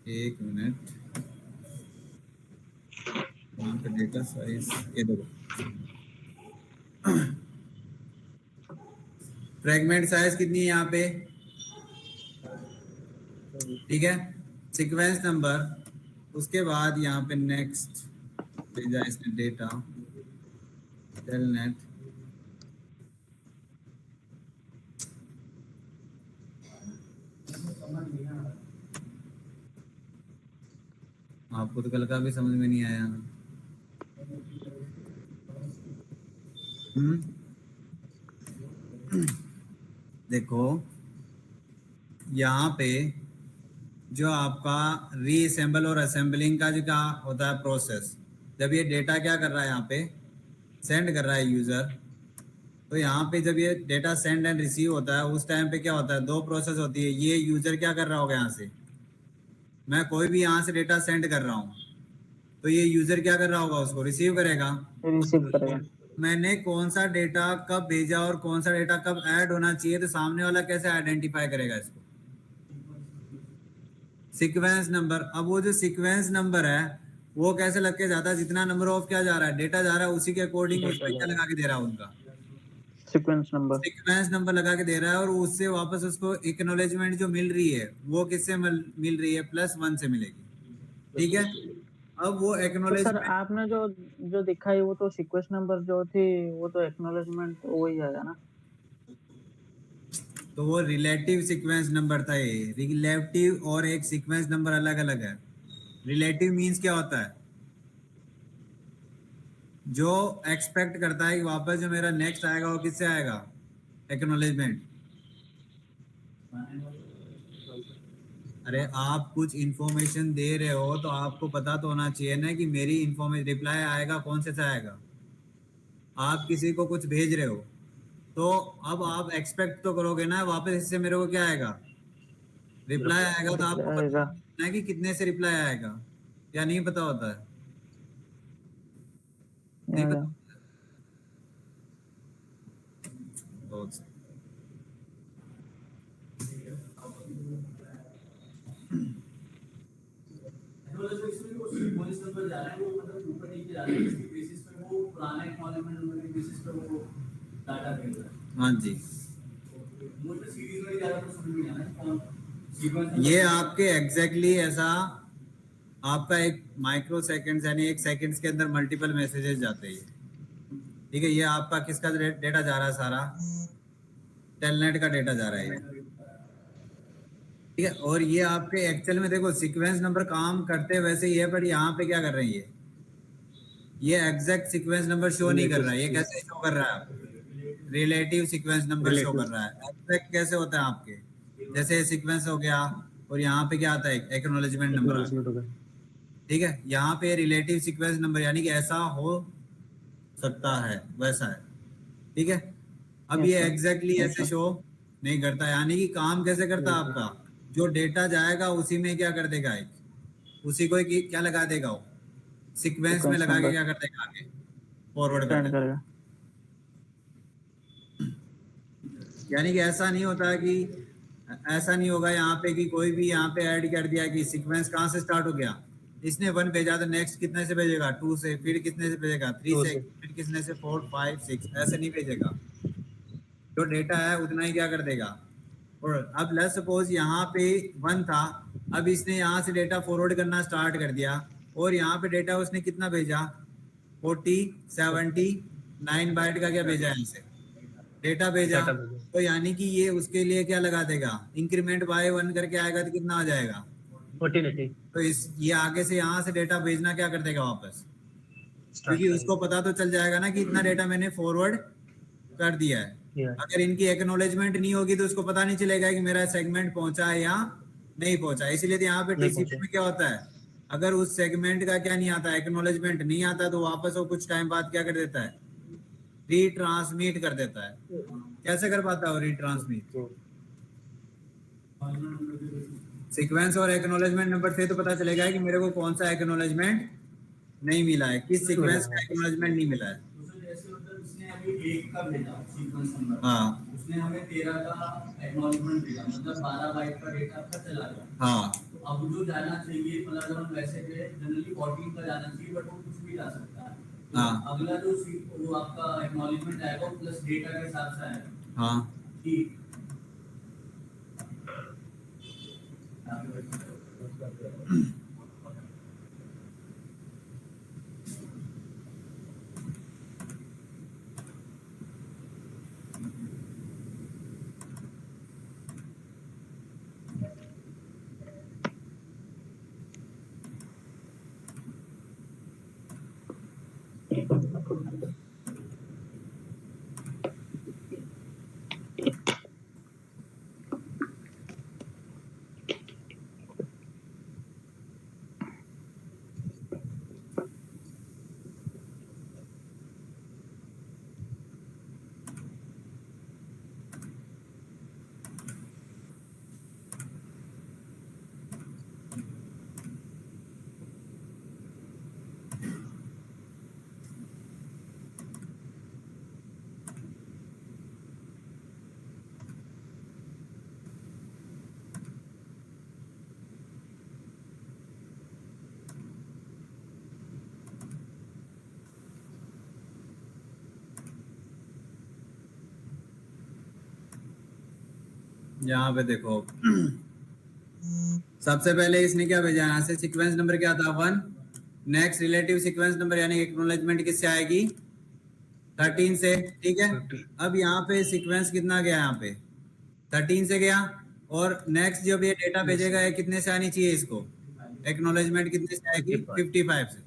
एक मिनट, यहाँ पे डेटा साइज ये देखो फ्रेगमेंट साइज कितनी है यहाँ पे, ठीक है, सीक्वेंस नंबर, उसके बाद यहाँ पे नेक्स्ट भेजा इसने डेटा टेलनेट, आपको तो कल का भी समझ में नहीं आया। देखो यहाँ पे जो आपका रीअसेंबल और असेंबलिंग का जो क्या होता है प्रोसेस, जब ये डेटा क्या कर रहा है यहाँ पे सेंड कर रहा है यूजर, तो यहाँ पे जब ये डेटा सेंड एंड रिसीव होता है उस टाइम पे क्या होता है, दो प्रोसेस होती है। ये यूजर क्या कर रहा होगा, यहाँ से मैं कोई भी यहाँ से डेटा सेंड कर रहा हूँ तो ये यूजर क्या कर रहा होगा, उसको रिसीव करेगा, रिसीव करेगा। मैंने कौन सा डेटा कब भेजा और कौन सा डेटा कब ऐड होना चाहिए, तो सामने वाला कैसे आइडेंटिफाई करेगा इसको, सीक्वेंस नंबर। अब वो जो सीक्वेंस नंबर है वो कैसे लग के जाता है, जितना नंबर ऑफ क्या जा रहा है डेटा जा रहा है उसी के अकॉर्डिंग उसमें क्या लगा के दे रहा है, उनका सीक्वेंस नंबर लगा के दे रहा है, और उससे वापस उसको एक्नॉलेजमेंट जो मिल रही है वो किससे मिल रही है, +1 से मिलेगी, ठीक है। अब वो तो सर एक्नॉलेजमेंट, आपने जो दिखाई वो तो सीक्वेंस नंबर जो थी वो तो एक्नॉलेजमेंट वही आया ना, तो वो रिलेटिव सीक्वेंस नंबर था। ये रिलेटिव और एक सीक्वेंस नंबर अलग अलग है। रिलेटिव मींस क्या होता है, जो एक्सपेक्ट करता है कि वापस जो मेरा नेक्स्ट आएगा वो किससे आएगा, एक्नॉलेजमेंट। अरे आप कुछ इंफॉर्मेशन दे रहे हो तो आपको पता तो होना चाहिए ना कि मेरी इंफॉर्मेशन रिप्लाई आएगा कौन से आएगा। आप किसी को कुछ भेज रहे हो तो अब आप एक्सपेक्ट तो करोगे ना वापस इससे मेरे को क्या आएगा, रिप्लाई आएगा, तो आपको पता होना है कि कितने से रिप्लाई आएगा, या नहीं पता होता है, नहीं पता होता है। बहुत सही। हाँ जी, ये आपके एग्जैक्टली ऐसा आपका एक माइक्रो सेकंड्स यानी एक सेकंड्स के अंदर मल्टीपल मैसेजेस जाते हैं, ठीक है। ये आपका किसका डेटा जा रहा है, सारा टेलनेट का डेटा जा रहा है, ठीक है। और ये आपके एक्चुअल में देखो सीक्वेंस नंबर काम करते वैसे ही है, पर यहाँ पे क्या कर रहे हैं, ये एग्जैक्ट सीक्वेंस नंबर शो नहीं कर रहा है। ये कैसे शो कर रहा है, रिलेटिव सीक्वेंस नंबर शो कर रहा है। एग्जैक्ट कैसे होता है आपके, जैसे सीक्वेंस हो गया और यहाँ पे क्या आता है, एक्नॉलेजमेंट नंबर, ठीक है। यहाँ पे रिलेटिव सीक्वेंस नंबर यानी कि ऐसा हो सकता है वैसा है, ठीक है। अब ये एग्जैक्टली ऐसे शो नहीं करता, यानी कि काम कैसे करता है आपका, जो डेटा जाएगा उसी में क्या कर देगा, एक उसी को क्या लगा देगा, वो सीक्वेंस में लगा के क्या कर देगा, आगे फॉरवर्ड कर देगा। यानी कि ऐसा नहीं होता कि ऐसा नहीं होगा यहाँ पे कि कोई भी यहाँ पे ऐड कर दिया कि सीक्वेंस कहाँ से स्टार्ट हो गया, इसने 1 भेजा तो नेक्स्ट कितने से भेजेगा, 2 से, फिर कितने से भेजेगा, 3 से, फिर कितने से 4 5 6, ऐसे नहीं भेजेगा। जो डेटा है उतना ही क्या कर देगा। और अब लेट्स सपोज यहाँ पे 1 था, अब इसने यहाँ से डेटा फॉरवर्ड करना स्टार्ट कर दिया और यहाँ पे डेटा उसने कितना भेजा, 79 बाइट का क्या भेजा, यहाँ से डेटा भेजा। तो यानी कि ये उसके लिए क्या लगा देगा, इंक्रीमेंट बाय 1 करके आएगा तो कितना आ जाएगा 1480। तो इस ये आगे से यहाँ से डेटा भेजना क्या कर देगा वापस, क्योंकि उसको पता तो चल जाएगा ना कि इतना डेटा मैंने फॉरवर्ड कर दिया है। अगर इनकी एक्नॉलेजमेंट नहीं होगी तो उसको पता नहीं चलेगा कि मेरा सेगमेंट पहुंचा है या नहीं पहुंचा। इसीलिए तो यहाँ पे टीसीपी में क्या होता है, अगर उस सेगमेंट का क्या नहीं आता, एक्नॉलेजमेंट नहीं आता, तो वापस वो कुछ टाइम बाद क्या कर देता है, रीट्रांसमिट कर देता है। कैसे कर पाता है वो रीट्रांसमिट, सीक्वेंस और एक्नॉलेजमेंट नंबर से तो पता चलेगा कि मेरे को कौन सा एक्नॉलेजमेंट नहीं मिला है, किस सीक्वेंस का एक्नॉलेजमेंट नहीं मिला है। जैसे मतलब उसने अभी 1 का भेजा सीक्वेंस नंबर, हाँ उसने हमें 13 का एक्नॉलेजमेंट भेजा, मतलब 12 बाइट का डेटा आपका चला गया। हाँ तो अब जो जाना चाहिए, मतलब अगर हम वैसे पे जनरली 14 का जाना चाहिए, बट वो कुछ भी जा सकता है। तो हाँ। अगला जो वो आपका एक्नॉलेजमेंट आएगा वो प्लस डेटा के हिसाब से आएगा। हाँ ठीक। यहाँ पे देखो सबसे पहले इसने क्या भेजा, यहाँ से सीक्वेंस नंबर क्या था 1, नेक्स्ट रिलेटिव सीक्वेंस नंबर यानी एक्नॉलेजमेंट किससे आएगी 13 से, ठीक है। अब यहाँ पे सीक्वेंस कितना गया, यहाँ पे 13 से गया, और नेक्स्ट जब ये डेटा भेजेगा ये कितने से आनी चाहिए, इसको एक्नॉलेजमेंट कितने से आएगी 55 से,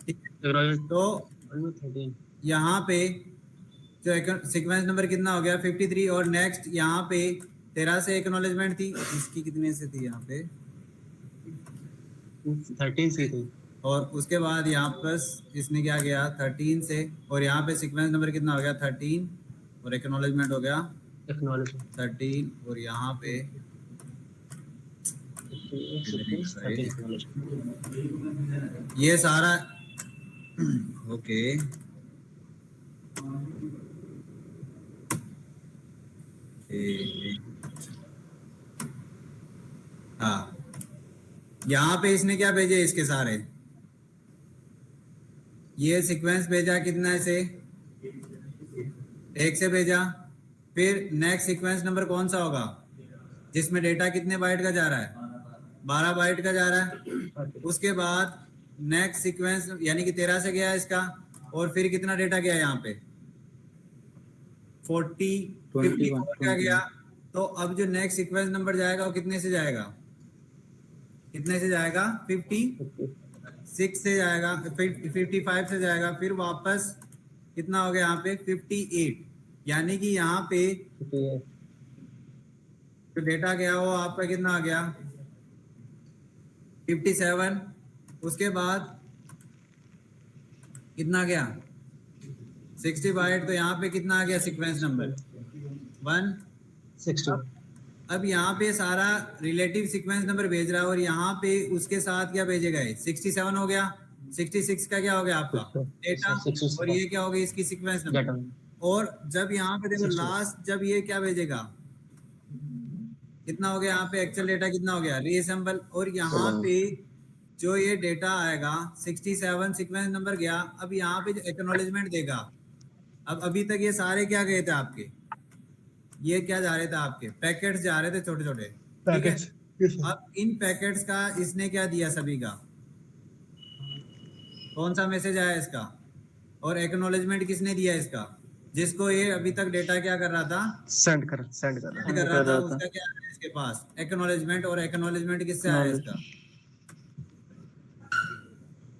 ठीक है। तो यहाँ पे जो सीक्वेंस नंबर कितना हो गया 53, और नेक्स्ट यहाँ पे 13 से एक्नॉलेजमेंट थी, इसकी कितने से थी यहाँ पे 13 से थी, और उसके बाद यहाँ प्लस इसने क्या गया 13 से, और यहाँ पे सीक्वेंस नंबर कितना हो गया 13 और एक्नॉलेजमेंट हो गया 13, और यहाँ पे ये सारा ओके हाँ, यहाँ पे इसने क्या भेजे इसके सारे, ये सीक्वेंस भेजा कितना से 1 से भेजा, फिर नेक्स्ट सीक्वेंस नंबर कौन सा होगा जिसमें डेटा कितने बाइट का जा रहा है 12 बाइट का जा रहा है। उसके बाद नेक्स्ट सीक्वेंस यानी कि 13 से गया इसका, और फिर कितना डेटा गया यहाँ पे 50 का गया। तो अब जो नेक्स्ट सीक्वेंस नंबर जाएगा वो कितने से जाएगा, 56 से जाएगा, 55 से जाएगा, फिर वापस कितना हो गया यहाँ पे 58, यानी कि यहाँ पे जो डेटा गया वो आपका कितना आ गया 57। उसके बाद कितना गया 60 बाइट, तो यहाँ पे कितना आ गया सीक्वेंस नंबर 1। अब यहाँ पे सारा रिलेटिव सीक्वेंस नंबर भेज रहा है, और यहाँ पे उसके साथ क्या भेजेगा 67 हो गया, 66 का क्या हो गया आपका डेटा, और ये क्या हो गया इसकी सीक्वेंस नंबर। और जब यहाँ पे देखो लास्ट जब ये क्या भेजेगा कितना हो गया यहाँ पे एक्चुअल डेटा कितना हो गया रीअसेंबल, और यहाँ पे जो ये डेटा आएगा 67 सीक्वेंस नंबर गया। अब यहाँ पे जो एक्नॉलेजमेंट देगा, अब अभी तक ये सारे क्या गए थे आपके ये क्या जा रहे थे आपके पैकेट्स जा रहे थे छोटे छोटे, ठीक है। अब इन पैकेट्स का इसने क्या दिया सभी का, कौन सा मैसेज आया इसका, और एक्नॉलेजमेंट किसने दिया इसका, जिसको ये अभी तक डेटा क्या कर रहा था, सेंड कर कर रहा था, उसका क्या है इसके पास एक्नॉलेजमेंट, और एक्नॉलेजमेंट किससे आया इसका,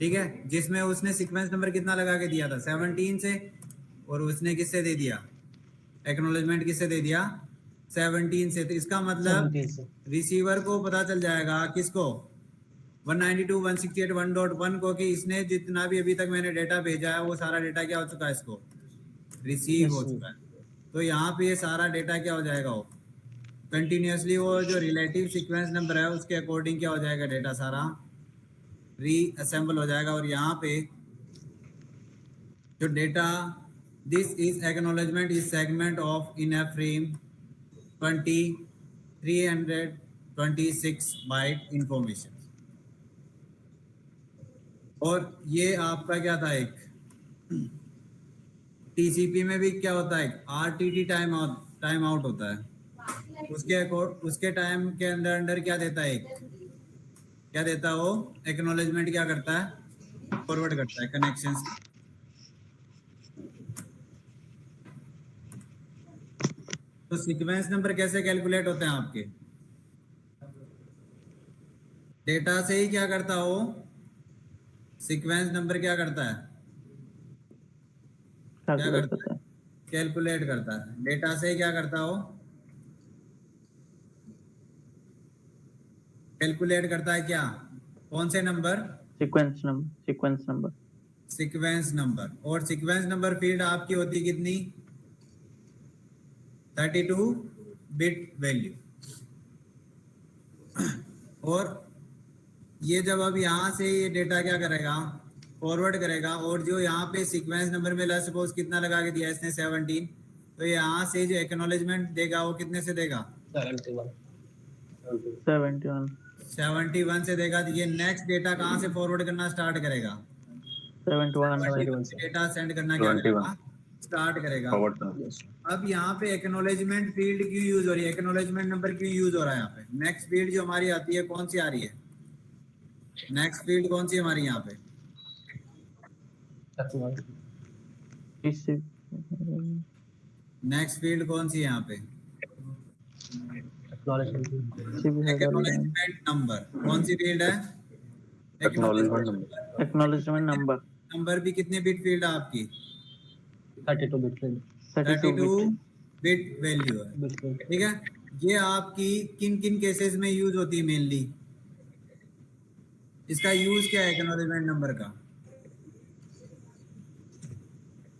ठीक है, जिसमें उसने सीक्वेंस नंबर कितना लगा के दिया था 17 से, और उसने किससे दे दिया एक्नॉलेजमेंट, किससे दे दिया 17 से। तो इसका मतलब रिसीवर को पता चल जाएगा किसको 192.168.1.1 को कि इसने जितना भी अभी तक मैंने डेटा भेजा है वो सारा डेटा क्या हो चुका है, इसको रिसीव हो चुका है। तो यहाँ पे ये सारा डेटा क्या हो जाएगा, वो कंटिन्यूसली वो जो रिलेटिव सीक्वेंस नंबर है उसके अकॉर्डिंग क्या हो जाएगा, डेटा सारा रीअसेंबल हो जाएगा। और यहाँ पे जो data this is acknowledgement is segment of in a frame 326 byte information. और ये आपका क्या था, एक टीसीपी में भी क्या होता है, आरटीटी टाइम आउट होता है, उसके टाइम के अंदर क्या देता है, क्या देता है वो एक्नॉलेजमेंट क्या करता है, फॉरवर्ड करता है कनेक्शंस। तो सीक्वेंस नंबर कैसे कैलकुलेट होते हैं आपके, डेटा से ही क्या करता हो, सीक्वेंस नंबर क्या करता है, क्या करता है, कैलकुलेट करता है, डेटा से ही क्या करता हो, कैलकुलेट करता है क्या, कौन से नंबर, सीक्वेंस नंबर। और सीक्वेंस नंबर फील्ड आपकी होती कितनी, 32 बिट वैल्यू। और ये जब अब यहाँ से ये डेटा क्या करेगा, फॉरवर्ड करेगा, और जो यहाँ पे सीक्वेंस नंबर में सपोज कितना लगा के दिया इसने 17, तो यहाँ से जो एक्नॉलेजमेंट देगा वो कितने से देगा, 71 से देगा। तो ये नेक्स्ट डेटा कहाँ से फॉरवर्ड करना स्टार्ट करेगा, 71 से डेटा सेंड करना क्या करेगा, स्टार्ट करेगा। अब यहाँ पे एक्नॉलेजमेंट फील्ड क्यों यूज हो रही है, एक्नॉलेजमेंट नंबर क्यों यूज हो रहा है यहाँ पे, नेक्स्ट फील्ड जो हमारी आती है कौन सी आ रही है, नेक्स्ट फील्ड कौन सी हमारी यहाँ पे, नेक्स्ट फील्ड कौन सी है यहाँ पे, एक्नॉलेजमेंट नंबर, कौन सी फील्ड है, एक्नॉलेजमेंट नंबर भी कितने बिट फील्ड है आपकी, 32 बिट वैल्यू है, ठीक है। ये आपकी किन किन केसेस में यूज होती है मेनली, इसका यूज क्या है एक्नॉलेजमेंट नंबर का,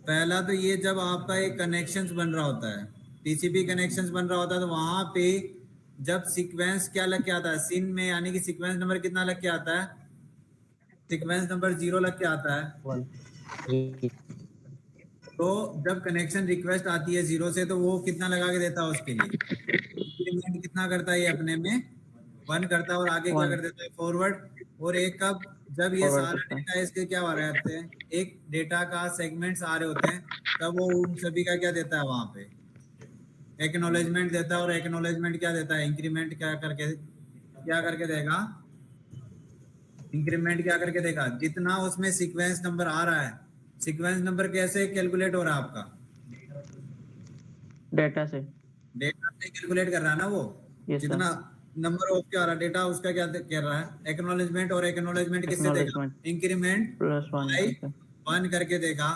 पहला तो ये जब आपका एक कनेक्शंस बन रहा होता है, टीसीपी कनेक्शंस बन रहा होता है, तो वहां पे जब सीक्वेंस क्या लग के आता है सिन में, यानी कि सीक्वेंस नंबर कितना लग के आता है, सीक्वेंस नंबर 0 लग के आता है। तो जब कनेक्शन रिक्वेस्ट आती है 0 से, तो वो कितना लगा के देता है उसके लिए, इंक्रीमेंट कितना करता है ये अपने में 1 करता है, और आगे क्या कर देता है फॉरवर्ड। और एक कब जब ये सारा डेटा इसके क्या हो रहे होते हैं, एक डेटा का सेगमेंट्स आ रहे होते हैं, तब वो उन सभी का क्या देता है वहां पे एक्नॉलेजमेंट देता है। और एक्नॉलेजमेंट क्या देता है, इंक्रीमेंट क्या करके देगा, इंक्रीमेंट क्या करके देगा, जितना उसमें सीक्वेंस नंबर आ रहा है। सीक्वेंस नंबर कैसे कैलकुलेट हो रहा है आपका, डेटा से कैलकुलेट कर रहा है ना वो, जितना नंबर ऑफ क्या आ रहा है डेटा, उसका क्या कह रहा है एक्नॉलेजमेंट। और एक्नॉलेजमेंट किससे देगा, इंक्रीमेंट +1 करके देगा।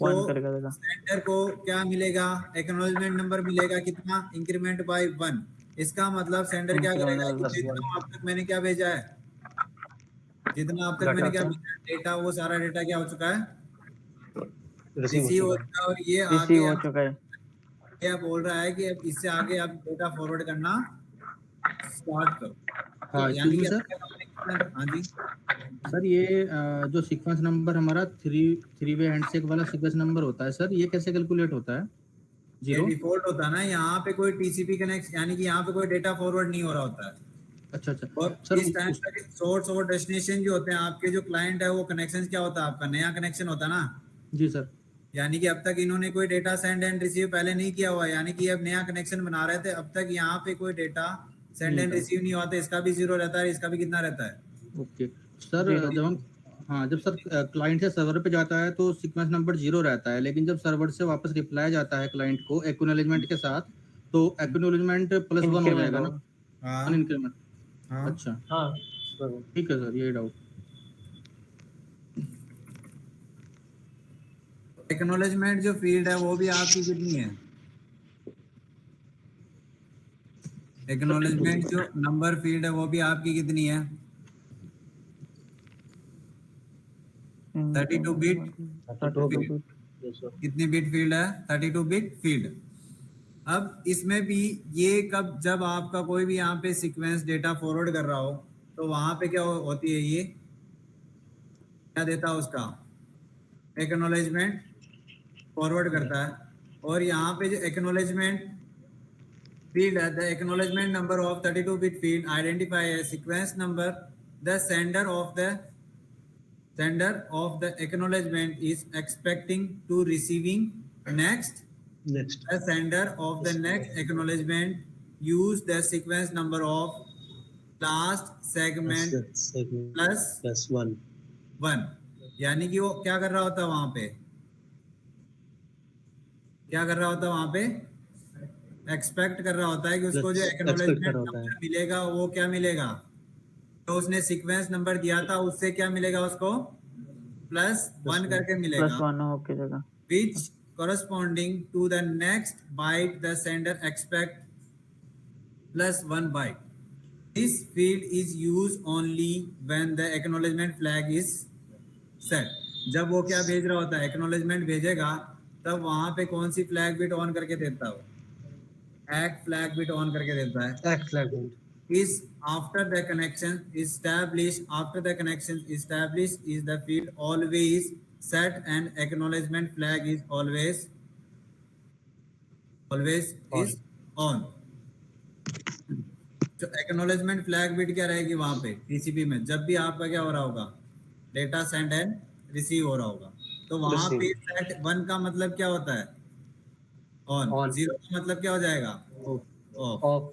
तो सेंडर को क्या मिलेगा, एक्नॉलेजमेंट नंबर मिलेगा कितना, इंक्रीमेंट बाय 1। इसका मतलब सेंडर क्या करेगा, जितना अब तक मैंने क्या भेजा है, जितना अब तक मैंने क्या भेजा है डेटा, वो सारा डेटा क्या हो चुका है, रिसीव हो चुका है। और ये आगे हो चुका है, क्या बोल रहा है कि अब इससे आगे आप डेटा फॉरवर्ड करना स्टार्ट करो। हाँ यानी कि सर, हाँ जी सर ये जो सीक्वेंस नंबर हमारा थ्री वे हैंडशेक वाला सीक्वेंस नंबर होता है सर, ये कैसे कैलकुलेट होता है, ये डिफॉल्ट होता है ना, यहाँ पे कोई टीसीपी कनेक्ट, यानी कि यहाँ पे कोई डेटा फॉरवर्ड नहीं हो रहा होता है। अच्छा और सर, इस टाइम पर सोर्स और डेस्टिनेशन जो होते हैं आपके, जो क्लाइंट है वो कनेक्शन क्या होता है आपका, नया कनेक्शन होता है ना जी सर, यानी कि अब तक इन्होंने कोई डेटा सेंड एंड रिसीव पहले नहीं किया हुआ, यानी कि अब नया कनेक्शन बना रहे थे, अब तक यहाँ पे कोई डेटा सेंड एंड रिसीव नहीं हुआ, तो इसका भी 0 रहता है, इसका भी कितना रहता है? ओके सर, जब हम जब सर क्लाइंट से सर्वर पे जाता है तो सीक्वेंस नंबर 0 रहता है, लेकिन जब सर्वर से वापस रिप्लाई जाता है क्लाइंट को एक्नॉलेजमेंट के साथ, तो एक्नॉलेजमेंट +1 हो जाएगा ना? हाँ इंक्रीमेंट। हाँ अच्छा हाँ ठीक है सर, ये डाउट। एक्नॉलेजमेंट जो फील्ड है वो भी आपकी कितनी है? एक्नॉलेजमेंट जो नंबर फील्ड है वो भी आपकी कितनी है? 32 बिट। कितनी बिट फील्ड है? 32 बिट फील्ड। अब इसमें भी ये कब, जब आपका कोई भी यहाँ पे सीक्वेंस डेटा फॉरवर्ड कर रहा हो, तो वहां पे क्या होती है, ये क्या देता है उसका? एक्नॉलेजमेंट फॉरवर्ड करता है। और यहाँ पे जो acknowledgement field at the acknowledgement number of 32 bit field identify a sequence number. The sender of the acknowledgement is expecting to receiving next. The sender of the next acknowledgement use the sequence number of last segment plus 1. यानी कि वो क्या कर रहा होता है वहां पे? क्या कर रहा होता है वहां पे? एक्सपेक्ट कर रहा होता है कि उसको जो एक्नॉलेजमेंट नंबर मिलेगा वो क्या मिलेगा, तो उसने सीक्वेंस नंबर दिया था उससे क्या मिलेगा उसको? +1 करके मिलेगा, ओके जगह, which corresponding to the next byte the sender expect +1 byte. This field is used only when the acknowledgement flag is set. जब वो क्या भेज रहा होता है, एक्नॉलेजमेंट भेजेगा, तब वहां पे कौन सी फ्लैग बिट ऑन करके देता है? एक्ट फ्लैग बिट ऑन करके देता है। Act flag bit is after the connection established is the field always set and acknowledgement flag is always is on. तो एक्नॉलेजमेंट फ्लैग बिट क्या रहेगी वहां पे टीसीपी में? जब भी आपका क्या हो रहा होगा, डेटा सेंड एंड रिसीव हो रहा होगा, तो वहां पे सेट 1 का मतलब क्या होता है? ऑन। 0 का मतलब क्या हो जाएगा? ऑफ।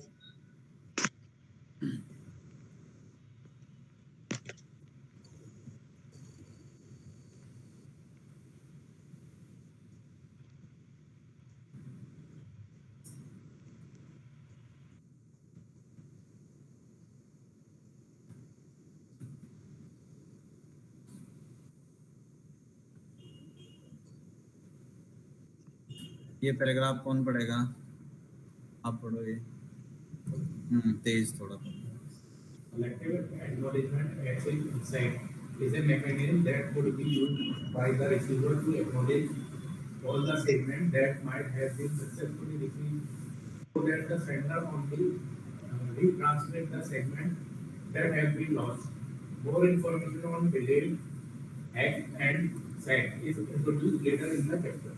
ये पैराग्राफ कौन पढ़ेगा? आप पढ़ोगे? तेज थोड़ा। Selective acknowledgement at inside is a mechanism that would be used by the receiver to acknowledge all the segments that might have been successfully received, so that the sender only retransmit the segment that have been lost. More information on delayed, act and send is introduced later in the chapter.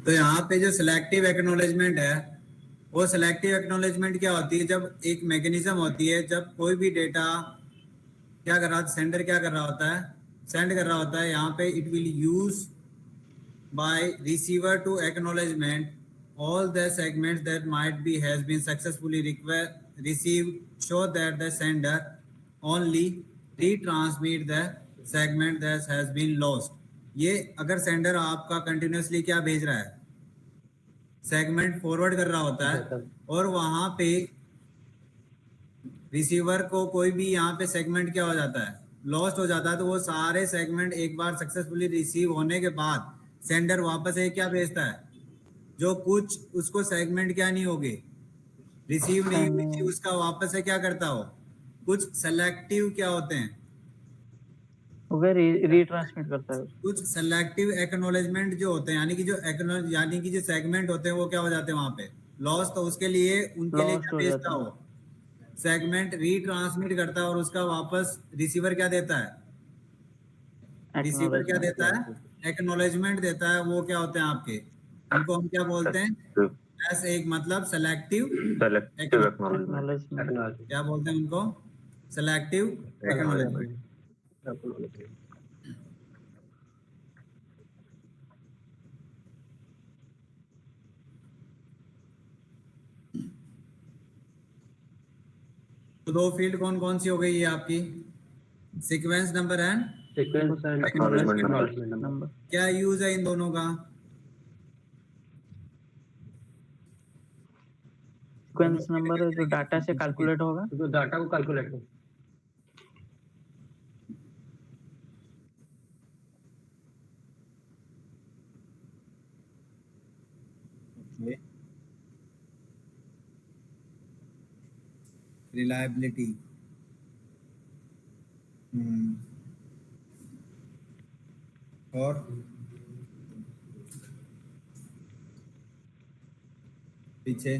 तो यहाँ पे जो selective acknowledgement है, वो selective acknowledgement क्या होती है? जब एक मैकेनिज्म होती है, जब कोई भी डेटा क्या कर रहा है, सेंडर क्या कर रहा होता है, सेंड कर रहा होता है, यहाँ पे it will use by receiver to acknowledgement all the segments that might be has been successfully received, show that the sender only retransmit the segment that has been lost. ये अगर सेंडर आपका continuously क्या भेज रहा है, segment forward कर रहा होता है, और वहां पे रिसीवर को कोई भी यहाँ पे सेगमेंट क्या हो जाता है, लॉस्ट हो जाता है, तो वो सारे सेगमेंट एक बार सक्सेसफुली रिसीव होने के बाद सेंडर वापस एक क्या भेजता है, जो कुछ उसको सेगमेंट क्या नहीं होगी, रिसीव नहीं हुई थी, उसका वापस से क्या करता हो, कुछ सेलेक्टिव क्या होते हैं, रीट्रांसमिट करता है। कुछ सेलेक्टिव एक्नॉलेजमेंट जो होते हैं, यानी कि जो सेगमेंट होते हैं वो क्या हो जाते हैं वहां पे लॉस, तो उसके लिए उनके लिए क्या भेजता हो, सेगमेंट रीट्रांसमिट करता है, और उसका वापस रिसीवर क्या देता है, रिसीवर क्या देता है, एक्नॉलेजमेंट देता है। वो क्या होते हैं आपके, उनको हम क्या बोलते हैं, एस एक मतलब सेलेक्टिव एक्नॉलेजमेंट, क्या बोलते हैं उनको, सेलेक्टिव एक्नॉलेजमेंट। दो फील्ड कौन कौन सी हो गई ये आपकी? Sequence number and Sequence and acknowledgement number. क्या यूज है इन दोनों का? सीक्वेंस नंबर जो डाटा से कैलकुलेट होगा, तो डाटा को कैलकुलेट करो. रिलायबिलिटी, और पीछे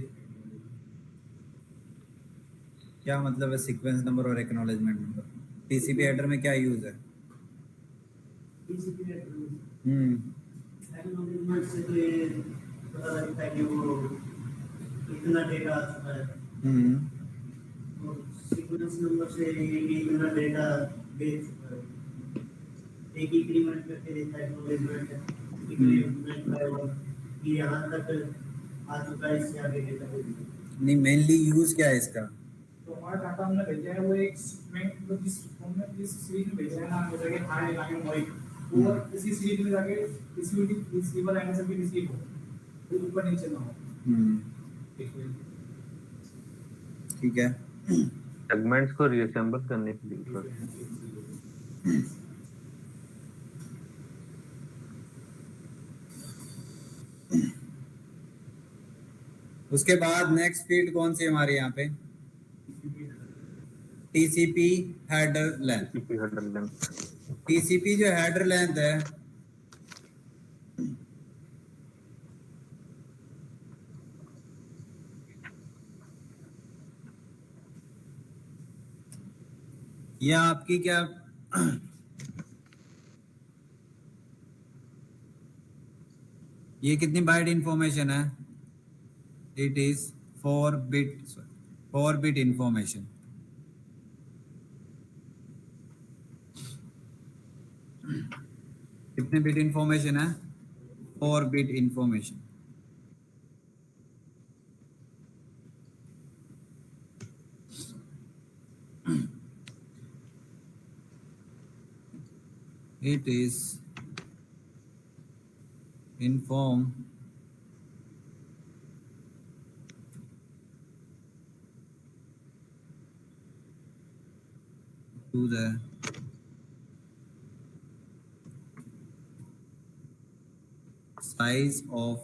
क्या मतलब है सीक्वेंस नंबर और एक्नॉलेजमेंट नंबर? टीसीपी हेडर में क्या यूज है? टीसीपी हेडर हम्म एक्नॉलेजमेंट से तो ये पता लगता है कि वो इतना डेटा आ चुका है, और सीक्वेंस नंबर से ये इतना डेटा भेज चुका है, एक इंक्रीमेंट करके देता है एक्नॉलेजमेंट है, इंक्रीमेंट है वो कि यहाँ तक आ चुका है, इससे आगे डेटा भेज. नहीं, मेनली यूज क्या है इसका? तो हमारा डाटा हमने भेजा है वो एक सेगमेंट को जिस हमने जिस सीरीज में भेजा है ना, जैसे कि हाई लाइन वाइट, वो इसी सीरीज में जाके रिसीवर एंड से भी रिसीव हो, तो ऊपर नीचे ना हो. ठीक है. सेगमेंट्स को रीअसेंबल करने के लिए उसके बाद नेक्स्ट फील्ड कौन सी हमारे यहाँ पे? TCP header length. टीसीपी जो हेडर लेंथ है, यह आपकी क्या ये कितनी बाइट इंफॉर्मेशन है? It is 4 bit information. कितने बिट इंफॉर्मेशन है? 4 bit information. It is inform to the size of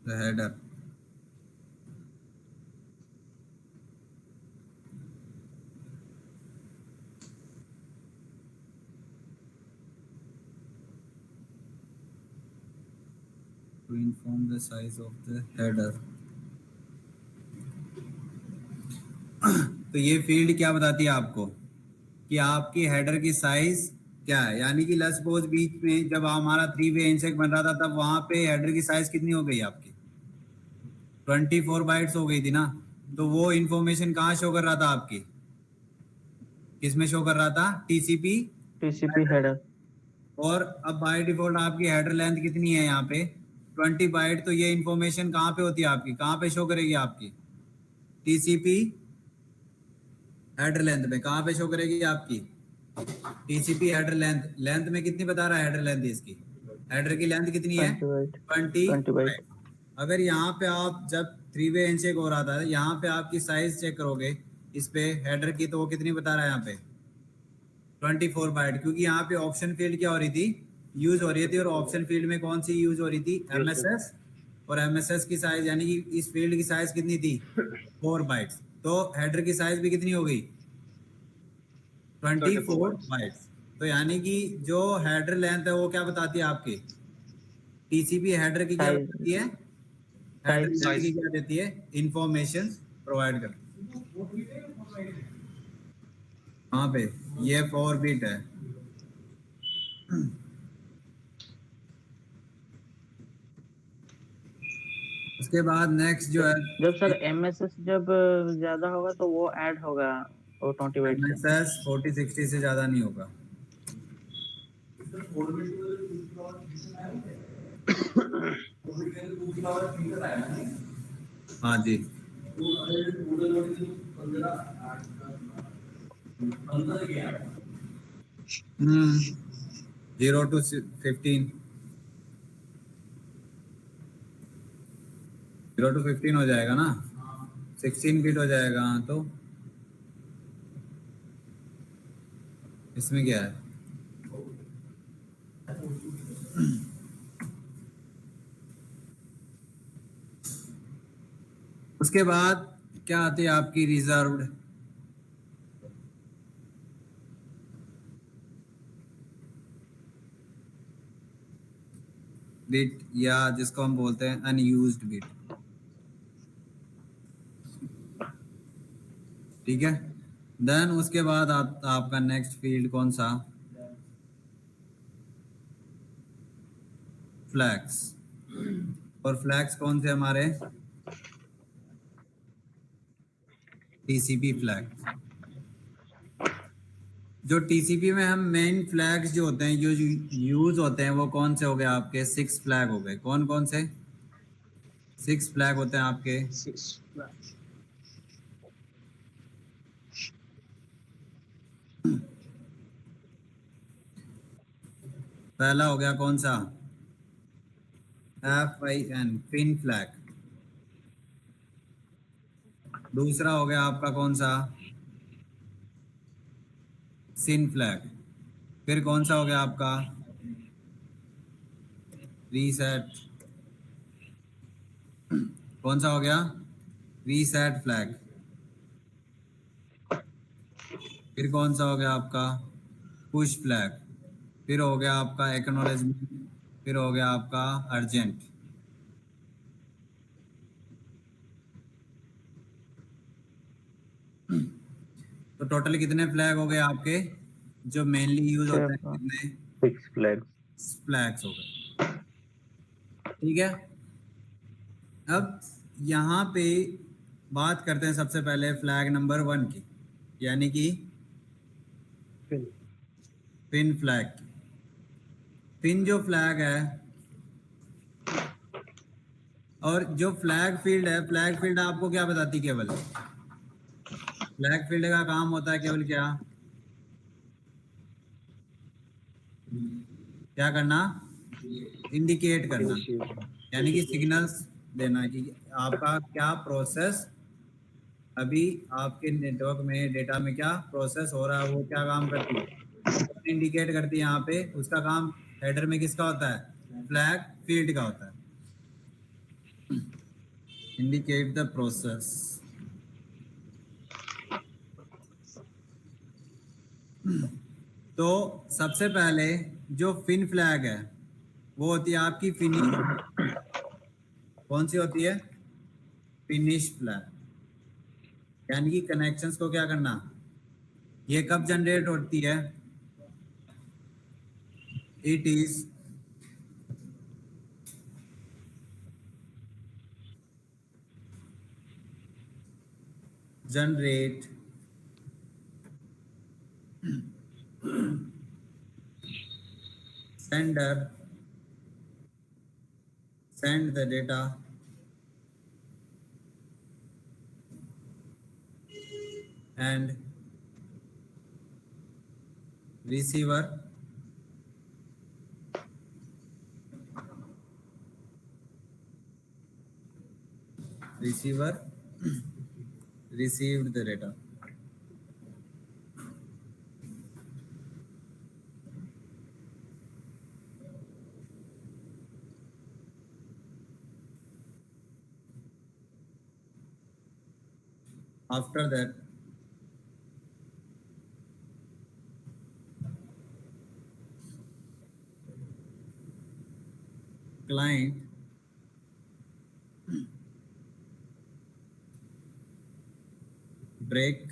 the header. To inform the size of the header. तो ये फील्ड क्या बताती है आपको कि आपकी हेडर की साइज क्या है? यानी कि लेट्स सपोज बीच में जब हमारा 3 वे इंसेक बन रहा था, तब वहां पे हेडर की साइज कितनी हो गई आपकी? 24 बाइट्स हो गई थी ना. तो वो इंफॉर्मेशन कहाँ शो कर रहा था आपकी? किसमें शो कर रहा था? TCP header. और अब बाय डिफॉल्ट आपकी हेडर लेंथ कितनी है यहाँ पे? 20 बाइट. तो ये इंफॉर्मेशन कहाँ पे होती है आपकी? कहाँ पे शो करेगी आपकी? टीसीपी हेडर लेंथ में. कहाँ पे शो करेगी आपकी? टीसीपी हेडर लेंथ में कितनी बता रहा है हेडर लेंथ? इसकी हेडर की लेंथ कितनी है? 20 बाइट. अगर यहाँ पे आप जब 3 वे इनचेक हो रहा था, यहाँ पे आपकी साइज चेक करोगे इस पे हेडर की, तो वो कितनी बता रहा है यहाँ पे? 24 बाइट. क्योंकि यहाँ पे ऑप्शन फील्ड क्या हो रही थी? यूज हो रही थी. और ऑप्शन फील्ड में कौन सी यूज हो रही थी? एमएसएस. और एमएसएस की साइज यानी कि इस फील्ड की साइज कितनी थी? 4 बाइट्स. तो हेडर की साइज भी कितनी हो गई? 24 बाइट्स. तो यानी कि जो हेडर लेंथ है वो क्या बताती है आपकी? टीसीपी हेडर की क्या बताती है? हेडर लेंथ की क्या देती है? इंफॉर्मेशन प्रोवाइड करती है. हाँ पे ये 4 बिट है. उसके बाद नेक्स्ट जो है, जब सर एमएसएस जब ज्यादा होगा तो वो ऐड होगा ऑटोमेटिक. एमएसएस 40-60 से ज्यादा नहीं होगा. हाँ जी. 0 to 15, 0 to 15 हो जाएगा ना, 16 बिट हो जाएगा। हाँ, तो इसमें क्या है? उसके बाद क्या आती है आपकी रिजर्व्ड। बिट या जिसको हम बोलते हैं अनयूज्ड बिट। ठीक है, देन उसके बाद आपका नेक्स्ट फील्ड कौन सा? फ्लैग्स। और फ्लैग्स कौन से हमारे? TCP flag. जो टीसीपी में हम मेन फ्लैग्स जो होते हैं, जो यूज होते हैं, वो कौन से हो गए आपके? 6 फ्लैग हो गए। कौन कौन से? 6 फ्लैग होते हैं आपके। 6 पहला हो गया कौन सा? FIN, FIN flag. दूसरा हो गया आपका कौन सा? SYN flag. फिर कौन सा हो गया आपका? रीसेट। कौन सा हो गया? Reset flag. फिर कौन सा हो गया आपका? Push flag. फिर हो गया आपका एक्नॉलेजमेंट। फिर हो गया आपका अर्जेंट। तो टोटल कितने फ्लैग हो गए आपके जो मेनली यूज होते हैं? कितने? 6 फ्लैग्स। फ्लैग्स हो गए। ठीक है, अब यहाँ पे बात करते हैं सबसे पहले फ्लैग नंबर 1 की, यानी कि पिन पिन फ्लैग की। पिन जो फ्लैग है, और जो फ्लैग फील्ड है, फ्लैग फील्ड आपको क्या बताती? केवल फ्लैग फील्ड का काम होता है केवल क्या? क्या करना? इंडिकेट करना, यानी कि सिग्नल्स देना कि आपका क्या प्रोसेस अभी आपके नेटवर्क में, डेटा में क्या प्रोसेस हो रहा है, वो क्या काम करती है, इंडिकेट करती है। यहाँ पे उसका काम हेडर में किसका होता है? फ्लैग फील्ड का होता है। Indicate the process. तो सबसे पहले जो फिन फ्लैग है वो होती है आपकी फिनिश। कौन सी होती है? Finish flag. यानी कि कनेक्शंस को क्या करना? ये कब जनरेट होती है? It is generate sender send the data and receiver received the data. After that, client break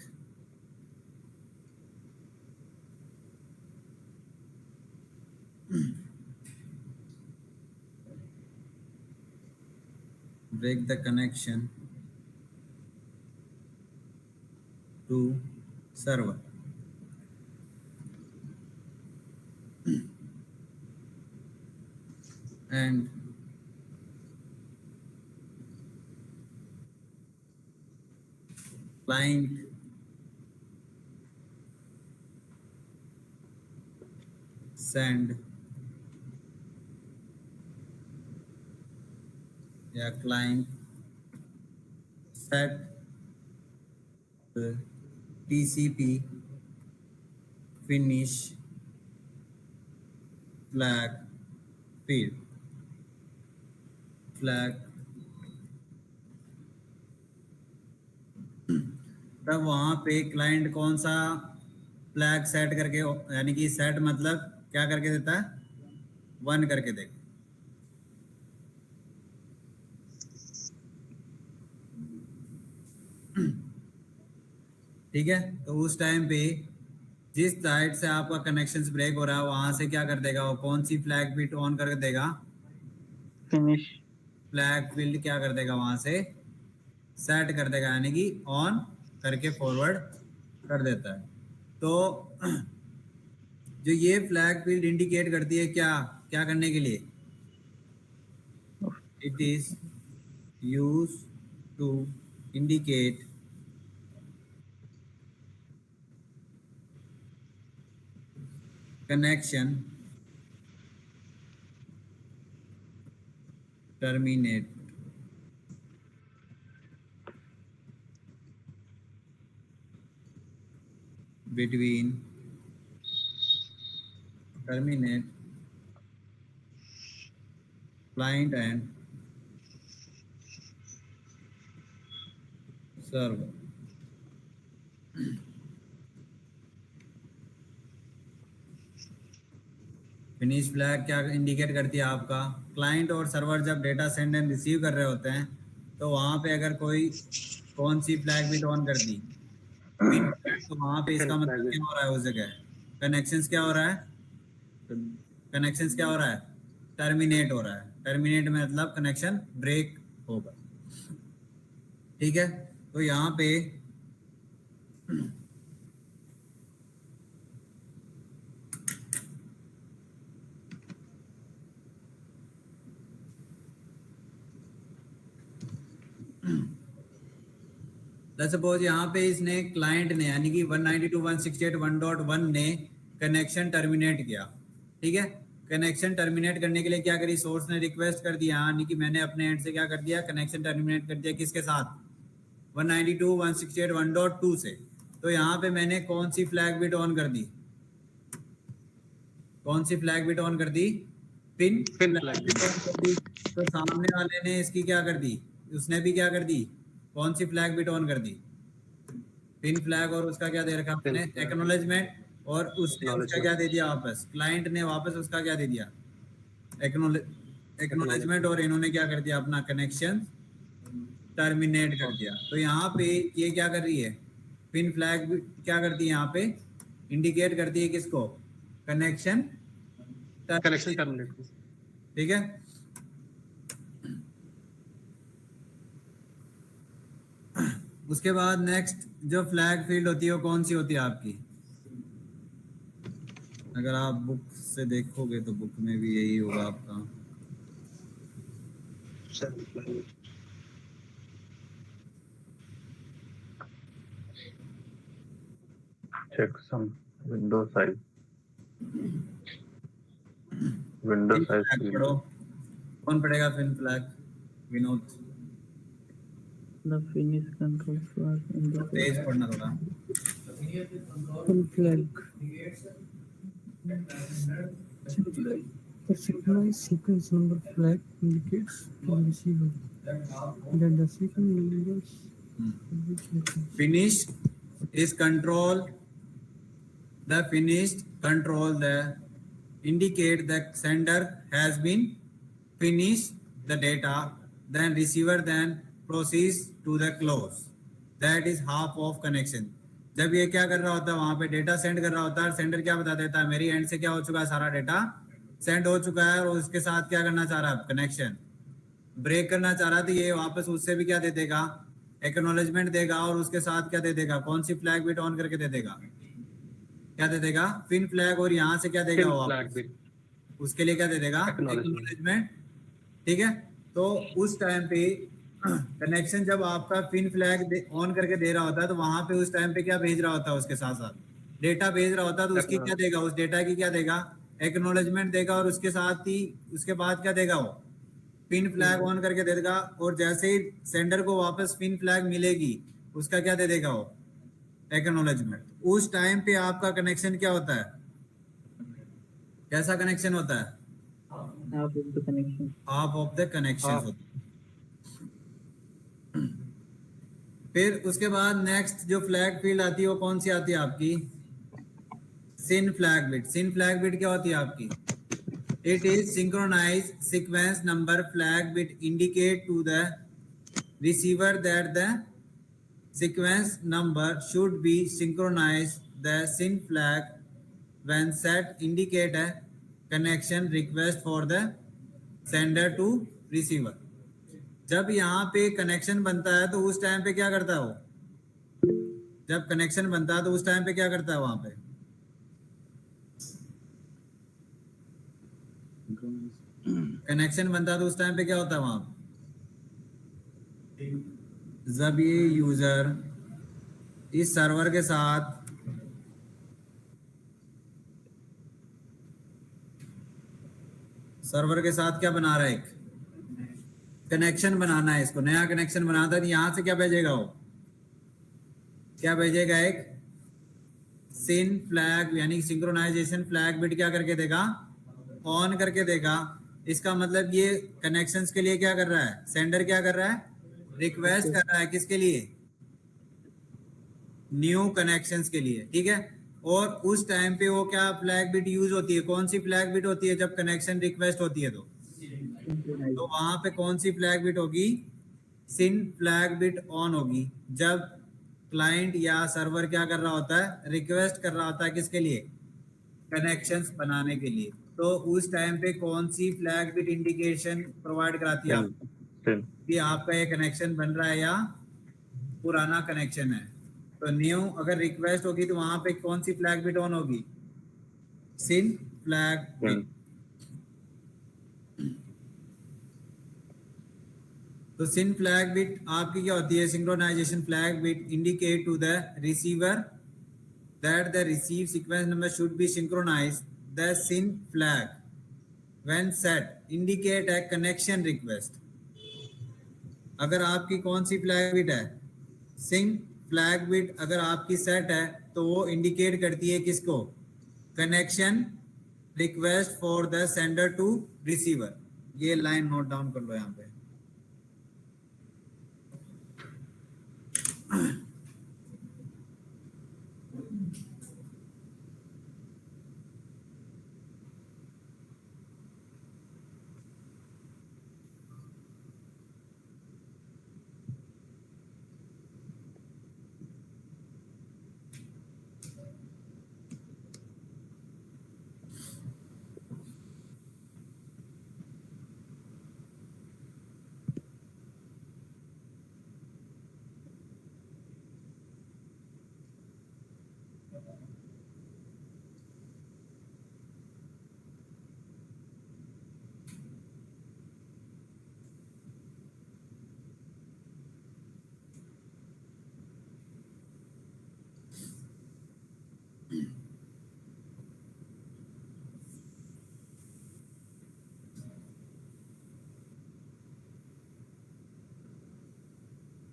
the connection to server and client send या client set TCP finish flag field flag तब वहां पे client कौन सा flag set करके, यानी कि set मतलब क्या करके देता है, 1 करके देगा। ठीक है, तो उस टाइम पे जिस साइड से आपका कनेक्शन ब्रेक हो रहा है वहां से क्या कर देगा, वो कौन सी फ्लैग बिट ऑन कर देगा, फिनिश फ्लैग फील्ड क्या कर देगा वहां से सेट कर देगा, यानी कि ऑन करके फॉरवर्ड कर देता है। तो जो ये फ्लैग फील्ड इंडिकेट करती है क्या क्या करने के लिए, it is use to indicate connection terminate between terminate client and server। Finish flag क्या इंडिकेट करती है, आपका क्लाइंट और सर्वर जब डेटा सेंड एंड रिसीव कर रहे होते हैं तो वहां पे अगर कोई कौन सी फ्लैग बिट ऑन कर दी पिन, तो वहां पे इसका मतलब क्या हो रहा है, उस जगह कनेक्शंस क्या हो रहा है, कनेक्शंस क्या हो रहा है, टर्मिनेट हो रहा है। टर्मिनेट में मतलब कनेक्शन ब्रेक होगा। ठीक है, तो यहाँ पे सपोज यहाँ पे इसने क्लाइंट ने यानी कि 192.168.1.1 ने कनेक्शन टर्मिनेट किया। ठीक है, कनेक्शन टर्मिनेट करने के लिए क्या करी, सोर्स ने रिक्वेस्ट कर दिया, यानी कि मैंने अपने एंड से क्या कर दिया, कनेक्शन टर्मिनेट कर दिया, किसके साथ, 192.168.1.2 से। तो यहाँ पे मैंने कौन सी फ्लैग बिट ऑन कर दी, कौन सी फ्लैग बिट ऑन कर दी, पिन फ्लैग बिट ऑन कर दी। तो सामने वाले ने इसकी क्या कर दी, उसने भी क्या कर दी, कौन सी फ्लैग बिट ऑन कर दी, पिन फ्लैग, और उसका क्या दे रखा हमने, एक्नॉलेजमेंट, और उसने उसका क्या दे दिया वापस, क्लाइंट ने वापस उसका क्या दे दिया, एक्नॉलेजमेंट, और इन्होंने क्या कर दिया, अपना कनेक्शन टर्मिनेट कर दिया। तो यहाँ पे ये क्या कर रही है, पिन फ्लैग क्या करती है, यहाँ पे इंडिकेट करती है किसको, कनेक्शन टर्मिनेट। ठीक है, उसके बाद नेक्स्ट जो फ्लैग फील्ड होती है वो कौन सी होती है आपकी, अगर आप बुक से देखोगे तो बुक में भी यही होगा आपका, checksum window size पढ़ो, कौन पढ़ेगा pin flag, Vinod, the finish control flag in the तेज पढ़ना थोड़ा, Full flag. The synchronized sequence number flag indicates to the receiver that the sequence numbers finish is control, the finished control the indicate the sender has been finished the data, then receiver then proceeds to the close, that is half of connection। जब ये क्या कर रहा होता है, वहां पे data send कर रहा होता है, सेंडर क्या बता देता है, मेरी एंड से क्या हो चुका है, सारा डेटा सेंड हो चुका है, और उसके साथ क्या करना चाह रहा है, कनेक्शन ब्रेक करना चाह रहा था, ये वापस उससे भी क्या दे देगा, एक्नॉलेजमेंट देगा, और उसके साथ क्या दे देगा, कौन सी फ्लैग बिट ऑन करके दे देगा, क्या दे देगा, पिन फ्लैग, और यहाँ से क्या देगा वो वापस, उसके लिए क्या दे देगा, एक्नॉलेजमेंट। ठीक है, तो उस टाइम पे कनेक्शन जब आपका पिन फ्लैग ऑन करके दे रहा होता है तो वहां पे उस टाइम पे क्या भेज रहा होता है, उसके साथ साथ डेटा भेज रहा होता है, तो उसकी क्या देगा, उस डेटा की क्या देगा, एक्नॉलेजमेंट देगा, और उसके साथ ही उसके बाद क्या देगा, वो पिन फ्लैग ऑन करके दे देगा। और जैसे ही सेंडर को वापस पिन फ्लैग मिलेगी उसका क्या दे देगा, वो एक्नॉलेजमेंट। उस टाइम पे आपका कनेक्शन क्या होता है, कैसा कनेक्शन होता है, half of the connection. Half of the connection होता है। फिर उसके बाद नेक्स्ट जो फ्लैग फील्ड आती है वो कौन सी आती है आपकी, SYN flag bit. SYN flag bit क्या होती है आपकी, it is synchronize sequence number flag bit indicate to the receiver that the sequence number should be synchronize the SYN flag when set indicate a connection request for the sender to receiver. जब यहाँ पे connection बनता है तो उस time पे क्या करता है वो, जब कनेक्शन बनता है तो उस टाइम पे क्या करता है, वहां पे कनेक्शन बनता है तो उस टाइम पे क्या होता है वहां पे, जब ये यूजर इस सर्वर के साथ क्या बना रहा है, एक कनेक्शन बनाना है, इसको नया कनेक्शन बनाता है, तो यहां से क्या भेजेगा, वो क्या भेजेगा, एक सिन फ्लैग यानी सिंक्रोनाइजेशन फ्लैग बिट क्या करके देगा, ऑन करके देगा। इसका मतलब ये कनेक्शंस के लिए क्या कर रहा है, सेंडर क्या कर रहा है, रिक्वेस्ट कर रहा है, किसके लिए, न्यू कनेक्शंस के लिए, ठीक है। और उस टाइम पे वो क्या फ्लैग बिट यूज होती है, कौन सी फ्लैग बिट होती है, जब कनेक्शन रिक्वेस्ट होती है तो वहां पे कौन सी फ्लैग बिट होगी, सिन फ्लैग बिट ऑन होगी। जब क्लाइंट या सर्वर क्या कर रहा होता है, रिक्वेस्ट कर रहा होता है, किसके लिए, कनेक्शंस बनाने के लिए, तो उस टाइम पे कौन सी फ्लैग बिट इंडिकेशन प्रोवाइड कराती है आपको कि आपका ये कनेक्शन बन रहा है या पुराना कनेक्शन है। तो न्यू अगर रिक्वेस्ट होगी तो वहां पे कौन सी फ्लैग बिट ऑन होगी, सिन फ्लैग बिट। तो सिन फ्लैग बिट आपकी क्या होती है, synchronization flag bit indicate to the receiver that the receive sequence number should be synchronized. The SYN flag when set indicate a connection request. अगर आपकी कौन सी फ्लैग बिट है, SYN फ्लैग बिट अगर आपकी सेट है तो वो इंडिकेट करती है किसको, connection request for the sender to receiver. ये लाइन नोट डाउन कर लो यहाँ पे।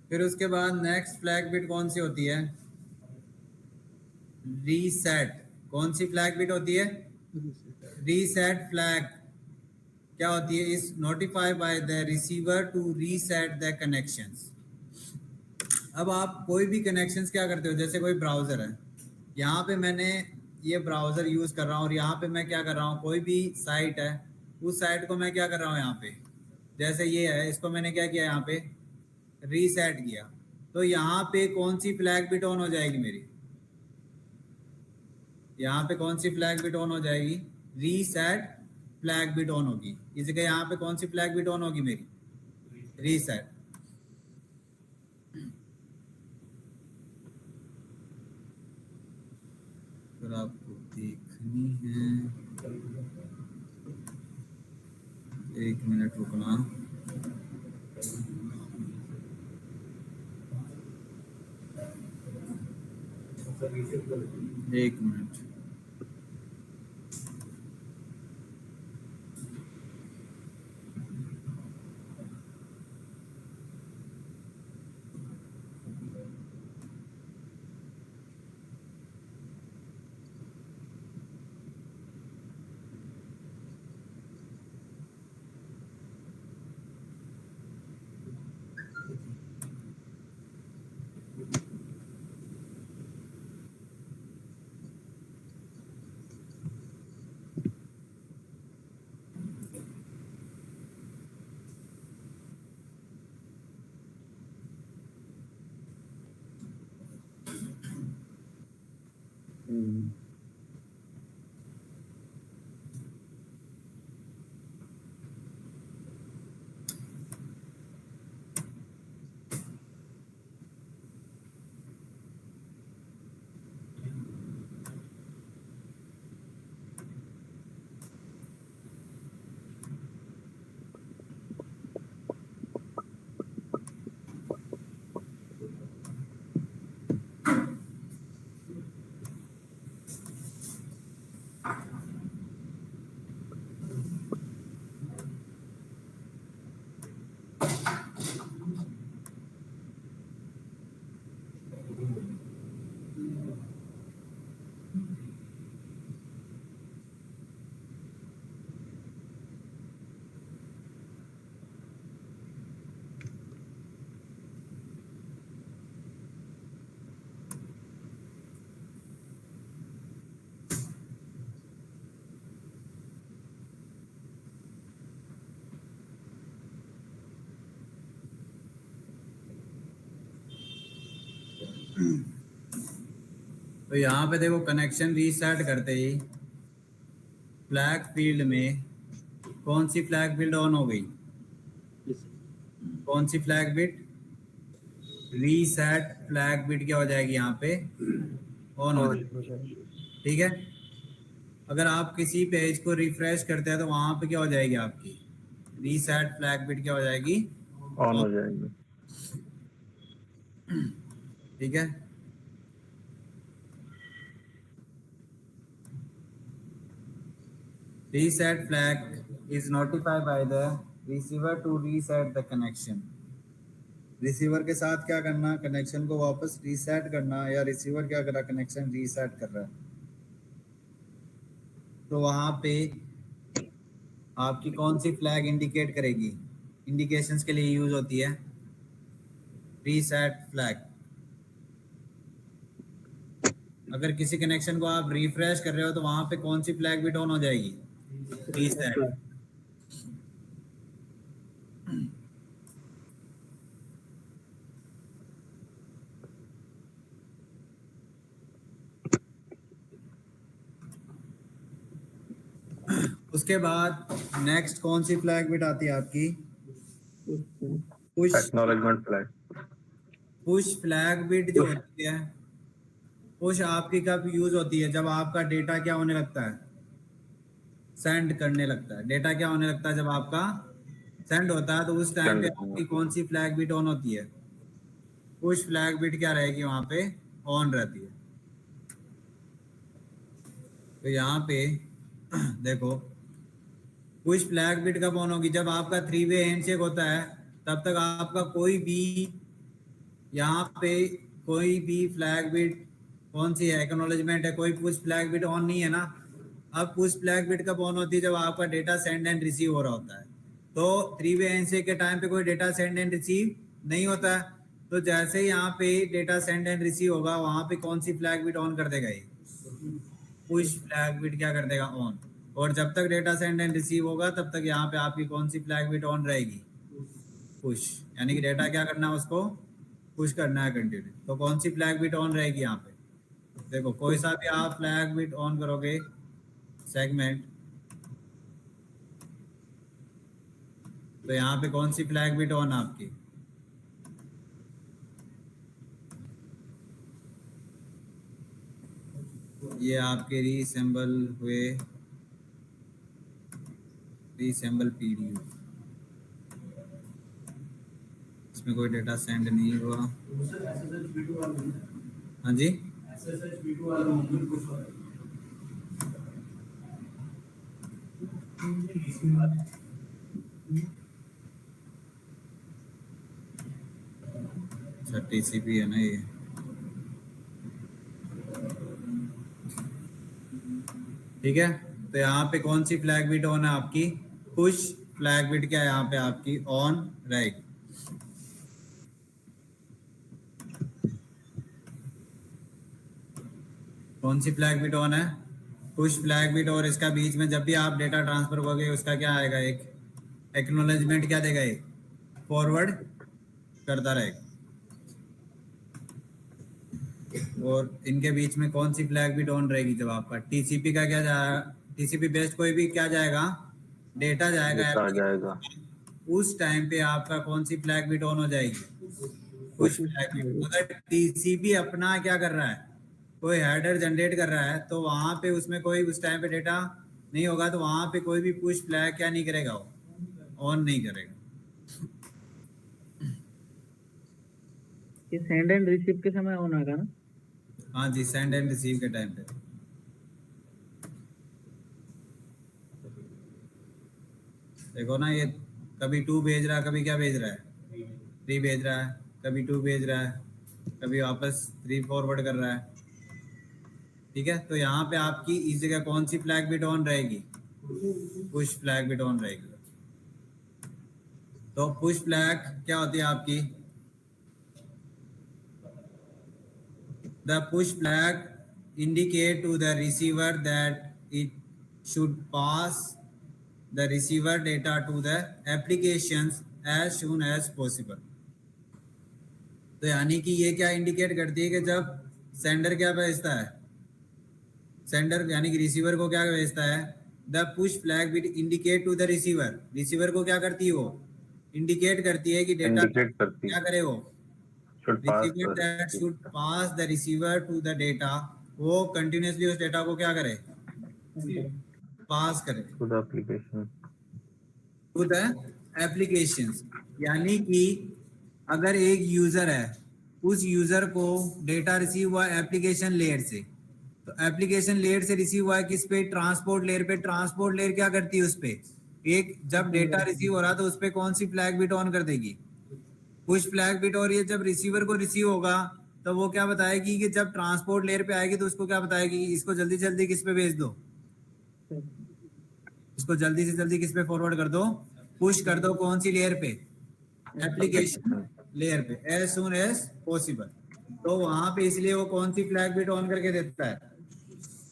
फिर उसके बाद नेक्स्ट फ्लैग बिट कौन सी होती है, रीसेट। कौन सी फ्लैग बिट होती है, रीसेट फ्लैग क्या होती है, is notify by the receiver to reset the connections. अब आप कोई भी कनेक्शंस क्या करते हो, जैसे कोई ब्राउजर है, यहाँ पे मैंने ये ब्राउजर यूज कर रहा हूँ और यहाँ पे मैं क्या कर रहा हूँ, कोई भी साइट है उस साइट को मैं क्या कर रहा हूँ, यहाँ पे जैसे ये है, इसको मैंने क्या किया, यहाँ पे रीसेट किया, तो यहाँ पे कौन सी फ्लैग बिट ऑन हो जाएगी मेरी, यहाँ पे कौन सी फ्लैग बिट ऑन हो जाएगी, रीसेट फ्लैग बिट ऑन होगी। इसी के यहाँ पे कौन सी फ्लैग बिट ऑन होगी मेरी, रीसेट। अगर आपको देखनी है, एक मिनट रुकना। एक मिनट। तो यहाँ पे देखो कनेक्शन रीसेट करते ही फ्लैग फील्ड में कौन सी फ्लैग फील्ड ऑन हो गई? कौन सी flag bit? Reset flag bit क्या हो जाएगी यहाँ पे? ऑन हो जाएगी। ठीक है। अगर आप किसी पेज को रिफ्रेश करते हैं तो वहां पे क्या हो जाएगी आपकी? रीसेट फ्लैग बिट क्या हो जाएगी? ऑन हो जाएगी। ठीक है। Reset flag is notified by the receiver to reset the connection. Receiver के साथ क्या करना? कनेक्शन को वापस रीसेट करना, या रिसीवर क्या कर रहा है? कनेक्शन रीसेट कर रहा है। तो वहां पे आपकी कौन सी फ्लैग इंडिकेट करेगी? इंडिकेशंस के लिए यूज होती है रीसेट फ्लैग। अगर किसी कनेक्शन को आप रिफ्रेश कर रहे हो तो वहां पे कौन सी फ्लैग बिट ऑन हो जाएगी? रीसेट। उसके बाद नेक्स्ट कौन सी फ्लैग बिट आती है आपकी? Push. Acknowledgement flag. Push flag bit जो होती है, पुश आपकी कब यूज होती है? जब आपका डेटा क्या होने लगता है? सेंड करने लगता है। डेटा क्या होने लगता है? जब आपका सेंड होता है तो उस टाइम पे आपकी कौन सी फ्लैग बिट ऑन होती है? पुश फ्लैग बिट क्या रहेगी? वहां पे ऑन रहती है। तो यहाँ पे देखो पुश फ्लैग बिट कब ऑन होगी? जब आपका 3 वे हैंडशेक होता है तब तक आपका कोई भी यहाँ पे कोई भी फ्लैग बिट कौन सी है? एक्नॉलेजमेंट है, कोई पुश फ्लैग बिट ऑन नहीं है ना। अब पुश फ्लैग बिट कब ऑन होती है? जब आपका डेटा सेंड एंड रिसीव हो रहा होता है। तो 3 वे हैंडशेक के टाइम पे कोई डेटा सेंड एंड रिसीव नहीं होता है। तो जैसे ही यहाँ पे डेटा सेंड एंड रिसीव होगा वहां पे कौन सी फ्लैग बिट ऑन कर देगा? ये पुश फ्लैग बिट क्या कर देगा? ऑन। और जब तक डेटा सेंड एंड रिसीव होगा तब तक यहाँ पे आपकी कौन सी फ्लैग बिट ऑन रहेगी? पुश। यानी कि डेटा क्या करना है? उसको पुश करना है कंटिन्यू। तो कौन सी फ्लैग बिट ऑन रहेगी यहाँ पे? देखो कोई सा भी आप फ्लैग बिट ऑन करोगे सेगमेंट, तो यहाँ पे कौन सी फ्लैग बिट ऑन आपकी? ये आपके रीसेंबल हुए, रीसेंबल पीडीयू, इसमें कोई डेटा सेंड नहीं हुआ। हाँ जी, SSH V2 वाला मोमेंट पुश हो रहा है। अच्छा टीसीपी है ना ये। ठीक है, तो यहाँ पे कौन सी फ्लैग बिट ऑन है आपकी? पुश फ्लैग बिट क्या है यहाँ पे आपकी ऑन रहेगी। कौन सी फ्लैग बिट ऑन है? Push flag bit. और इसका बीच में जब भी आप डेटा ट्रांसफर करोगे उसका क्या आएगा? एक एक्नॉलेजमेंट क्या देगा? एक फॉरवर्ड करता रहेगा। और इनके बीच में कौन सी फ्लैग बिट ऑन रहेगी? जब आपका टीसीपी का क्या जाएगा? टीसीपी बेस्ड कोई भी क्या जाएगा? डेटा जाएगा, डेटा जाएगा। उस टाइम पे आपका कौन सी फ्लैग बिट ऑन हो जाएगी? Push flag bit. अगर टीसीपी अपना क्या कर रहा है, कोई हेडर जनरेट कर रहा है, तो वहां पे उसमें कोई उस टाइम पे डेटा नहीं होगा, तो वहां पे कोई भी पुश फ्लैग क्या नहीं करेगा? वो ऑन नहीं करेगा। ये सेंड एंड रिसीव के समय ऑन आएगा ना? हाँ जी, सेंड एंड रिसीव के टाइम पे। देखो ना, ये कभी 2 भेज रहा है, कभी क्या भेज रहा है? 3 भेज रहा है, कभी 2 भेज रहा है, कभी वापस 3 फॉरवर्ड कर रहा है। ठीक है, तो यहाँ पे आपकी इस जगह कौन सी फ्लैग बिट ऑन रहेगी? पुश फ्लैग बिट ऑन रहेगी। तो पुश फ्लैग क्या होती है आपकी? The push flag indicate to the receiver that it should pass the receiver data to the applications as soon as possible. तो यानी कि ये क्या इंडिकेट करती है कि जब सेंडर क्या भेजता है, सेंडर यानी कि रिसीवर को क्या भेजता है? The push flag bit indicate to the receiver. Receiver को क्या करती है? वो इंडिकेट करती है कि डेटा क्या करे? वो receiver that should pass the receiver to the data, वो कंटिन्यूसली उस डेटा को क्या करे? पास करे to the application, to the applications। यानी कि अगर एक यूजर है, उस यूजर को डेटा रिसीव हुआ एप्लीकेशन लेयर से, तो एप्लीकेशन लेयर से रिसीव हुआ है किस पे? ट्रांसपोर्ट लेयर पे। ट्रांसपोर्ट लेयर क्या करती है? उस पे एक जब डेटा रिसीव हो रहा तो उस पे कौन सी फ्लैग बिट ऑन कर देगी? Push flag bit. और ये जब रिसीवर को रिसीव होगा तो वो क्या बताएगी कि जब ट्रांसपोर्ट लेयर पे आएगी तो उसको क्या बताएगी? इसको जल्दी से जल्दी किस पे भेज दो? इसको जल्दी से जल्दी किस पे फॉरवर्ड कर दो? पुश कर दो। कौन सी लेयर पे? एप्लीकेशन लेयर पे, एज सून एज पॉसिबल। तो वहां पे इसलिए वो कौन सी फ्लैग बिट ऑन करके देता है?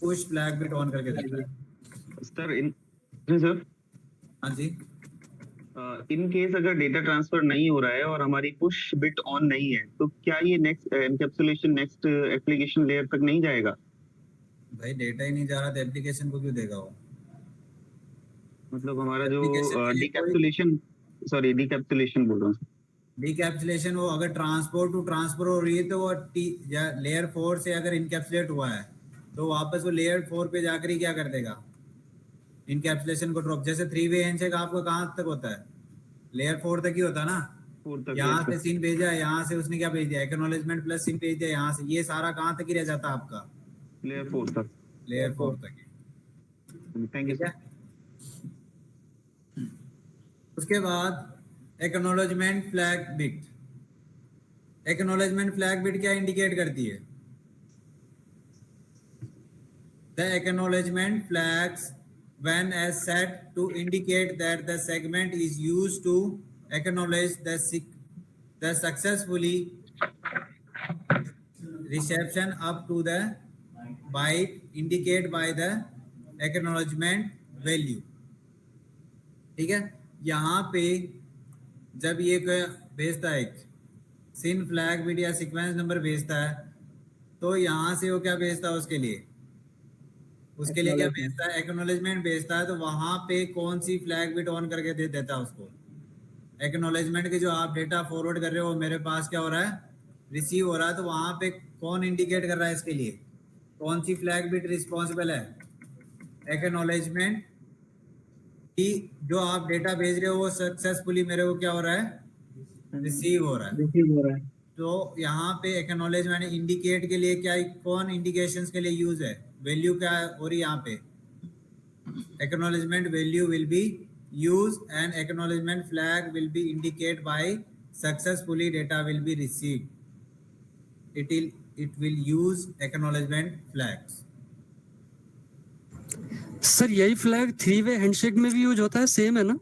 पुश फ्लैग बिट ऑन करके देता है। सर हाँ जी, इन केस अगर डेटा ट्रांसफर नहीं हो रहा है और हमारी पुश बिट ऑन नहीं है, तो क्या ये next encapsulation next application layer तक नहीं जाएगा? भाई डेटा ही नहीं जा रहा तो एप्लीकेशन को क्यों देगा वो? मतलब हमारा जो Application डीकैप्सुलेशन बोल रहा हूँ। डीकैप्सुलेशन वो अगर ट्रांसपोर्ट टू ट्रांसफर हो रही है तो वो लेयर 4 से अगर इनकैप्सुलेट हुआ है तो वापस वो लेयर 4 पे जाकर ही क्या कर देगा? इनकैप्सुलेशन को ड्रॉप। जैसे 3 वे हैंडशेक आपको कहाँ तक होता है? लेयर 4 तक ही होता है ना। यहाँ से सीन भेजा, यहाँ से उसने क्या भेज दिया? एक्नॉलेजमेंट प्लस सीन भेज दिया यहाँ से। ये सारा कहाँ तक ही रह जाता आपका? लेयर 4 तक। लेयर 4 तक ही। Thank you. उसके बाद acknowledgement flag bit. Acknowledgement flag bit क्या इंडिकेट करती है? The acknowledgement flags when as set to indicate that the segment is used to acknowledge the successfully reception up to the byte indicate by the acknowledgement value। ठीक है, यहाँ पे जब ये भेजता है सिन फ्लैग बिट या सीक्वेंस नंबर भेजता है तो यहाँ से वो क्या भेजता है? उसके लिए क्या भेजता है? एक्नॉलेजमेंट भेजता है। तो वहां पे कौन सी फ्लैग बिट ऑन करके दे देता है उसको? एक्नॉलेजमेंट के जो आप डेटा फॉरवर्ड कर रहे हो मेरे पास क्या हो रहा है? रिसीव हो रहा है। तो वहां पे कौन इंडिकेट कर रहा है इसके लिए? कौन सी फ्लैग बिट रिस्पॉन्सिबल है? एक्नॉलेजमेंट कि जो आप डेटा भेज रहे हो वो सक्सेसफुली मेरे को क्या हो रहा है? रिसीव हो रहा है। तो यहाँ पे एक्नॉलेजमेंट इंडिकेट के लिए क्या, कौन इंडिकेशंस के लिए यूज है, वैल्यू क्या हो रही है यहाँ पे, acknowledgement value will be used and acknowledgement flag will be indicate by successfully data will be received. It will use acknowledgement flags. Sir यही फ्लैग 3-वे हैंडशेक में भी यूज होता है, सेम है ना?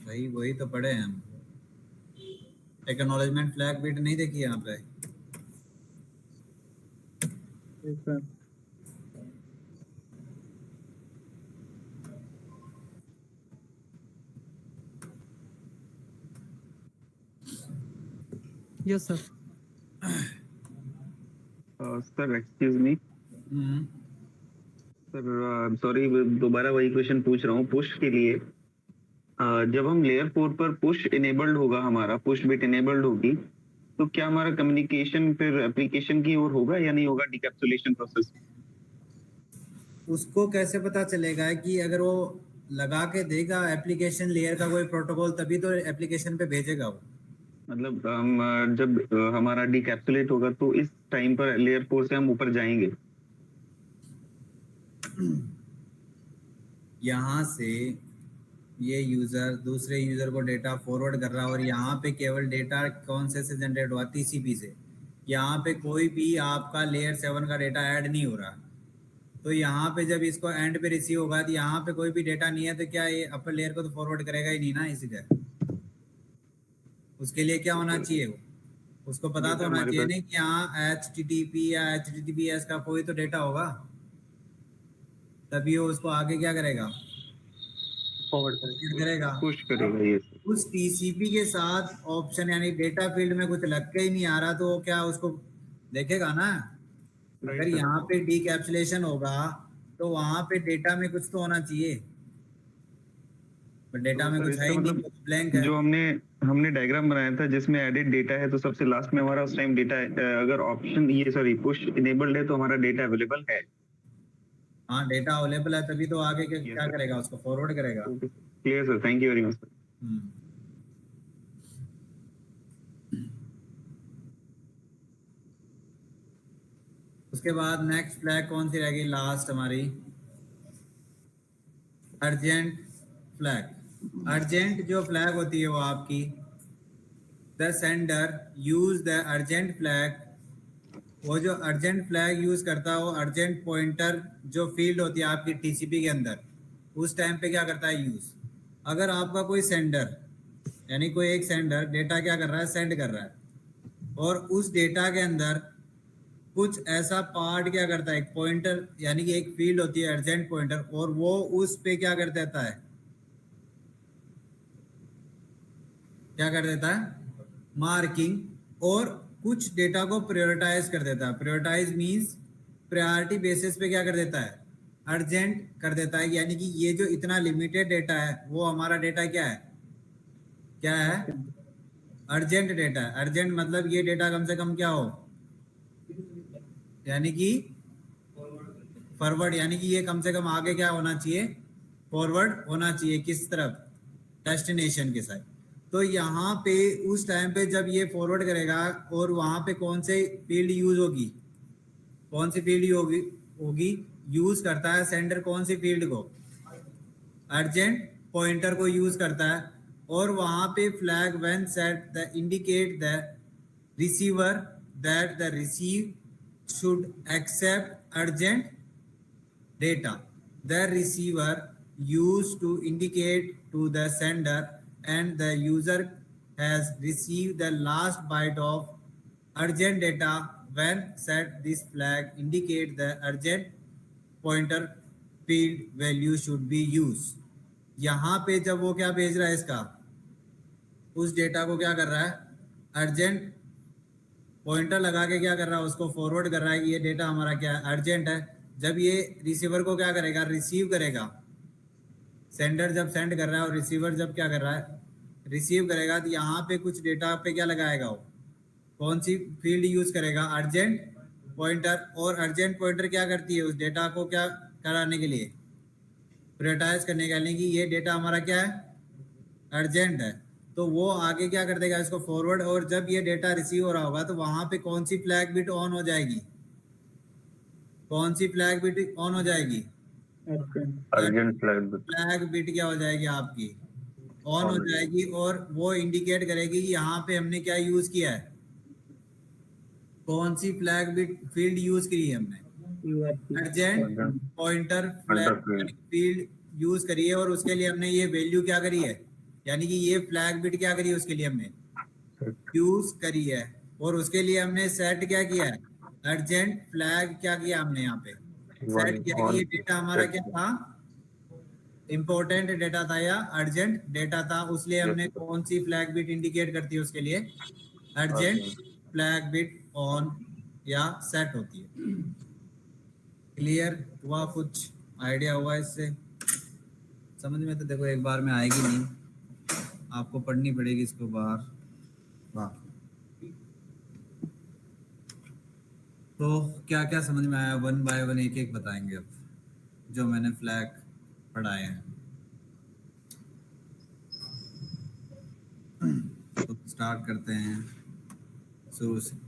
भाई वही तो पढ़े हैं हम, acknowledgement flag बिट नहीं देखी यहाँ पे। Yes sir. Sir excuse me sir, sorry दोबारा वही क्वेश्चन पूछ रहा हूँ। पुश के लिए जब हम लेयर 4 पर पुश इनेबल्ड होगा, हमारा पुश बिट इनेबल्ड होगी, तो क्या हमारा कम्युनिकेशन फिर एप्लीकेशन की ओर होगा या नहीं होगा डिकैप्सुलेशन प्रोसेस? उसको कैसे पता चलेगा कि अगर वो लगा के देगा एप्लीकेशन लेयर का कोई प्रोटोकॉल, तभी तो एप्लीकेशन पे भेजेगा वो। मतलब हम जब हमारा डिकैप्सुलेट होगा तो इस टाइम पर लेयर 4 से हम ऊपर जाएंगे। यहाँ से ये यूजर दूसरे यूजर को डेटा फॉरवर्ड कर रहा है और यहाँ पे केवल डेटा कौन से जनरेट हुआ, टीसीपी से। यहाँ पे कोई भी आपका लेयर 7 का डेटा ऐड नहीं हो रहा, तो यहाँ पे जब इसको एंड पे रिसीव होगा तो यहाँ पे कोई भी डेटा नहीं है, तो क्या ये अपर लेयर को तो फॉरवर्ड करेगा ही नहीं ना इसी तरह। उसके लिए क्या होना चाहिए, वो उसको पता तो होना चाहिए नहीं कि यहाँ HTTP या HTTPS का कोई तो डेटा होगा, तभी वो उसको आगे क्या करेगा, फॉरवर्ड करेगा, पुश करेगा। ये उस टीसीपी के साथ ऑप्शन यानी डेटा फील्ड में कुछ लग के ही नहीं आ रहा, तो वो क्या उसको देखेगा ना। अगर यहाँ पे डीकैप्सुलेशन होगा तो वहां पे डेटा में कुछ तो होना चाहिए, पर डेटा में कुछ है ही नहीं, ब्लैंक है। जो हमने डायग्राम बनाया था जिसमें एडिट डेटा है, तो सबसे लास्ट में हमारा उस टाइम डेटा अगर ऑप्शन ये सॉरी पुश इनेबल्ड है तो हमारा डेटा अवेलेबल है। हाँ डेटा अवेलेबल है, तभी तो आगे क्या करेगा, उसको फॉरवर्ड करेगा। Clear sir, thank you very much sir. उसके बाद नेक्स्ट फ्लैग कौन सी रहेगी, लास्ट हमारी अर्जेंट फ्लैग। अर्जेंट जो फ्लैग होती है वो आपकी, the sender use the urgent flag, वो जो अर्जेंट फ्लैग यूज करता है वो अर्जेंट पॉइंटर जो फील्ड होती है आपकी टीसीपी के अंदर, उस टाइम पे क्या करता है यूज। अगर आपका कोई सेंडर यानी कोई एक सेंडर डेटा क्या कर रहा है, सेंड कर रहा है, और उस डेटा के अंदर कुछ ऐसा पार्ट क्या करता है, एक पॉइंटर यानी कि एक फील्ड होती है अर्जेंट पॉइंटर, और वो उस पे क्या कर देता है, क्या कर देता है, मार्किंग, और कुछ डेटा को प्रायोरिटाइज कर देता है। प्रायोरिटाइज मींस प्रायोरिटी बेसिस पे क्या कर देता है, अर्जेंट कर देता है। यानी कि ये जो इतना लिमिटेड डेटा है वो हमारा डेटा क्या है, क्या है, अर्जेंट डेटा है। अर्जेंट मतलब ये डेटा कम से कम क्या हो, यानी कि फॉरवर्ड, यानी कि ये कम से कम आगे क्या होना चाहिए, फॉरवर्ड होना चाहिए, किस तरफ, डेस्टिनेशन के साथ। तो यहाँ पे उस टाइम पे जब ये फॉरवर्ड करेगा और वहाँ पे कौन से फील्ड यूज होगी, कौन सी फील्ड होगी यूज करता है सेंडर, कौन सी फील्ड को, अर्जेंट पॉइंटर को यूज करता है। और वहाँ पे flag when set the indicate the receiver that the receive should accept urgent data. The receiver used to indicate to the sender and the user has received the last byte of urgent data when set this flag indicate the urgent pointer field value should be used. यहाँ पे जब वो क्या भेज रहा है, इसका उस डेटा को क्या कर रहा है, अर्जेंट पॉइंटर लगा के क्या कर रहा है, उसको फॉरवर्ड कर रहा है कि ये डेटा हमारा क्या है, अर्जेंट है। जब ये रिसीवर को क्या करेगा, रिसीव करेगा, सेंडर जब सेंड कर रहा है और रिसीवर जब क्या कर रहा है, रिसीव करेगा, तो यहाँ पे कुछ डेटा पे क्या लगाएगा, वो कौन सी फील्ड यूज करेगा, अर्जेंट पॉइंटर। और अर्जेंट पॉइंटर क्या करती है, उस डेटा को क्या कराने के लिए, प्रायोरिटाइज करने के लिए कि ये डेटा हमारा क्या है, अर्जेंट है। तो वो आगे क्या कर देगा इसको फॉरवर्ड, और जब ये डेटा रिसीव हो रहा होगा तो वहां पे कौन सी फ्लैग बिट ऑन हो जाएगी, कौन सी फ्लैग बिट ऑन हो जाएगी, urgent flag bit flag bit क्या हो जाएगी आपकी, ऑन हो On हो जाएगी, और वो इंडिकेट करेगी कि यहाँ पे हमने क्या यूज किया है, कौन सी फ्लैग बिट फील्ड यूज की है हमने, urgent pointer flag field use करी है, और उसके लिए हमने ये वैल्यू क्या करी है, यानी कि ये फ्लैग बिट क्या करी है उसके लिए हमने यूज करी है, और उसके लिए हमने सेट क्या किया है, अर्जेंट फ्लैग क्या किया हमने यहाँ पे सेट किया कि ये डेटा हमारा क्या था, इंपॉर्टेंट डेटा था या अर्जेंट डेटा था, उसलिए हमने कौन सी फ्लैग बिट इंडिकेट करती है उसके लिए, अर्जेंट फ्लैग बिट ऑन या सेट होती है। क्लियर हुआ, कुछ आइडिया हुआ इससे, समझ में तो देखो एक बार में आएगी नहीं, आपको पढ़नी पड़ेगी इसको बाहर। वाह, तो क्या क्या समझ में आया, वन बाय वन एक एक बताएंगे अब जो मैंने फ्लैग पढ़ाए हैं। तो स्टार्ट करते हैं शुरू से।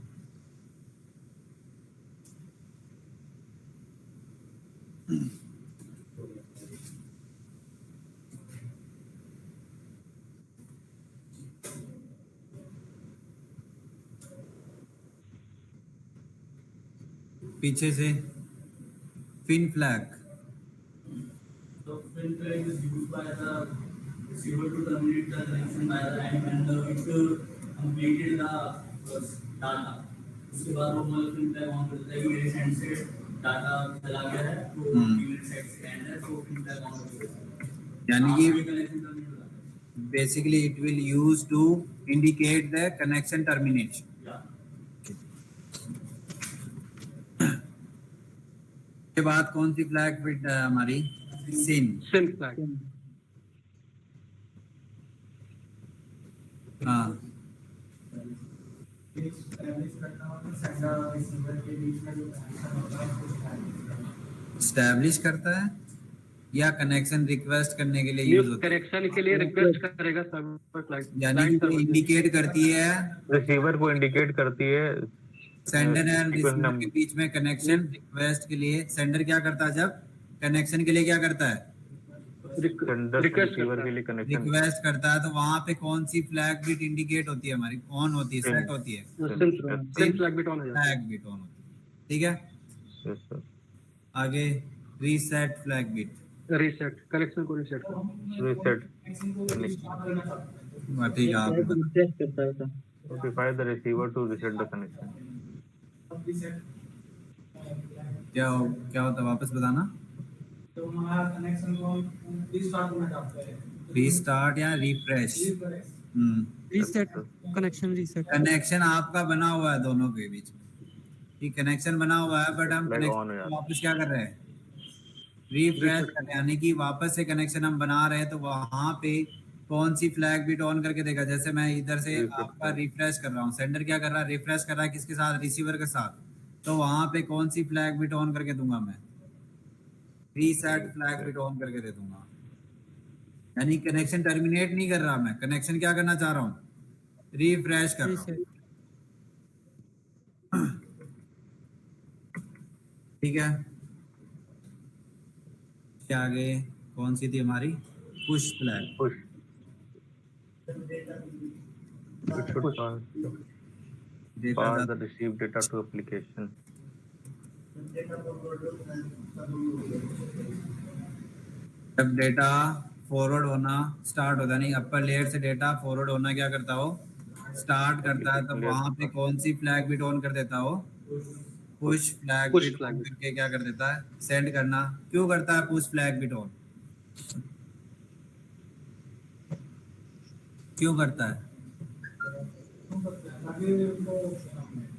पीछे से FIN flag, So fin flag is used by the receiver to terminate the connection by the end and it completed the data. उसके बाद वो मतलब fin flag ऑन कर देता है कि मेरे सेंड से डाटा चला गया है, तो मेरे सेट से एंड है, तो fin flag ऑन कर देता है। यानी कि कनेक्शन terminate हो जाता है। basically it will use to indicate the connection termination. Yeah. के बाद कौन सी फ्लैग फिट है हमारी, सिन, सिन फ्लैग, हाँ एस्टैब्लिश करना होता है सेंडर और रिसीवर के बीच में जो कनेक्शन होता है उसको establish करना। स्टैब्लिश करता है या कनेक्शन रिक्वेस्ट करने के लिए यूज होता है, कनेक्शन के लिए रिक्वेस्ट करेगा सर्वर फ्लैग, यानी कि इंडिकेट करती है रिसीवर को इंडिकेट करती है सेंडर एंड रिसीवर के बीच में कनेक्शन रिक्वेस्ट के लिए। सेंडर क्या करता है जब कनेक्शन के लिए क्या करता है, सेंडर रिसीवर के लिए कनेक्शन रिक्वेस्ट करता है, तो वहां पे कौन सी फ्लैग बिट इंडिकेट होती है हमारी, ऑन होती है, सेट होती है, सिन फ्लैग बिट ऑन हो जाता है। फ्लैग बिट ऑन होती है। ठीक है, Yes, sir. आगे reset flag bit, reset, connection को रीसेट करना, Reset. कनेक्शन को रिस्टार्ट करना चाहते हैं। ठीक है आप बता- Notify the receiver to reset the connection. अब reset क्या होता है वापस बताना, तो हमारा कनेक्शन को रिस्टार्ट करना चाहते हैं। रीस्टार्ट या refresh, reset, connection reset. Connection आपका बना हुआ है दोनों के बीच में, कि कनेक्शन बना हुआ है, बट हम Flag on हो कनेक्शन जाता है। वापस क्या कर रहे हैं, रिफ्रेश कर रहे हैं, यानी कि वापस से कनेक्शन हम बना रहे हैं, तो वहां पे कौन सी फ्लैग बिट ऑन करके देगा। जैसे मैं इधर से आपका रिफ्रेश कर रहा हूँ, सेंडर क्या कर रहा है, रिफ्रेश कर रहा है किसके साथ, रिसीवर के साथ, तो वहां पे कौन सी फ्लैग बिट ऑन करके दूंगा मैं, रीसेट फ्लैग बिट ऑन करके दे दूंगा। यानी कनेक्शन टर्मिनेट नहीं कर रहा, मैं कनेक्शन क्या करना चाह रहा हूँ, रिफ्रेश कर रहा हूँ। ठीक है, इसके आगे कौन सी थी हमारी, push flag, Push. It should data pass the received data to application. जब डेटा फॉरवर्ड होना स्टार्ट होता है, नहीं अपर लेयर से डेटा फॉरवर्ड होना क्या करता हो, स्टार्ट करता है, तो वहां पे कौन सी फ्लैग बिट ऑन कर देता हो, push flag Push bit flag on करके क्या कर देता है, सेंड करना। क्यों करता है पुश फ्लैग बिट ऑन, क्यों करता है,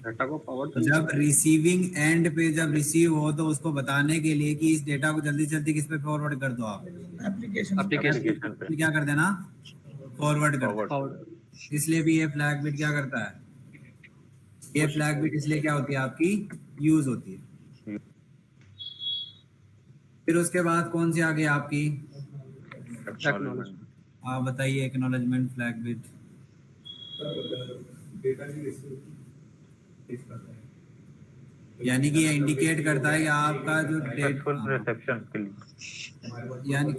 डाटा को पावर तो जब रिसीविंग एंड पे जब रिसीव हो तो उसको बताने के लिए कि इस डेटा को जल्दी से जल्दी किस पे फॉरवर्ड कर दो आप, एप्लीकेशन Application पे. क्या कर देना, फॉरवर्ड कर Forward. पावर। इसलिए भी ये फ्लैग बिट क्या करता है, ये फ्लैग बिट इसलिए क्या होती है आपकी, यूज होती है। फिर उसके बाद कौन सी आ गई आपकी, Acknowledgement. आप बताइए, एक्नॉलेजमेंट फ्लैग बिट। यानी कि ये इंडिकेट करता है कि आपका जो सक्सेसफुल रिसेप्शन के लिए। यानी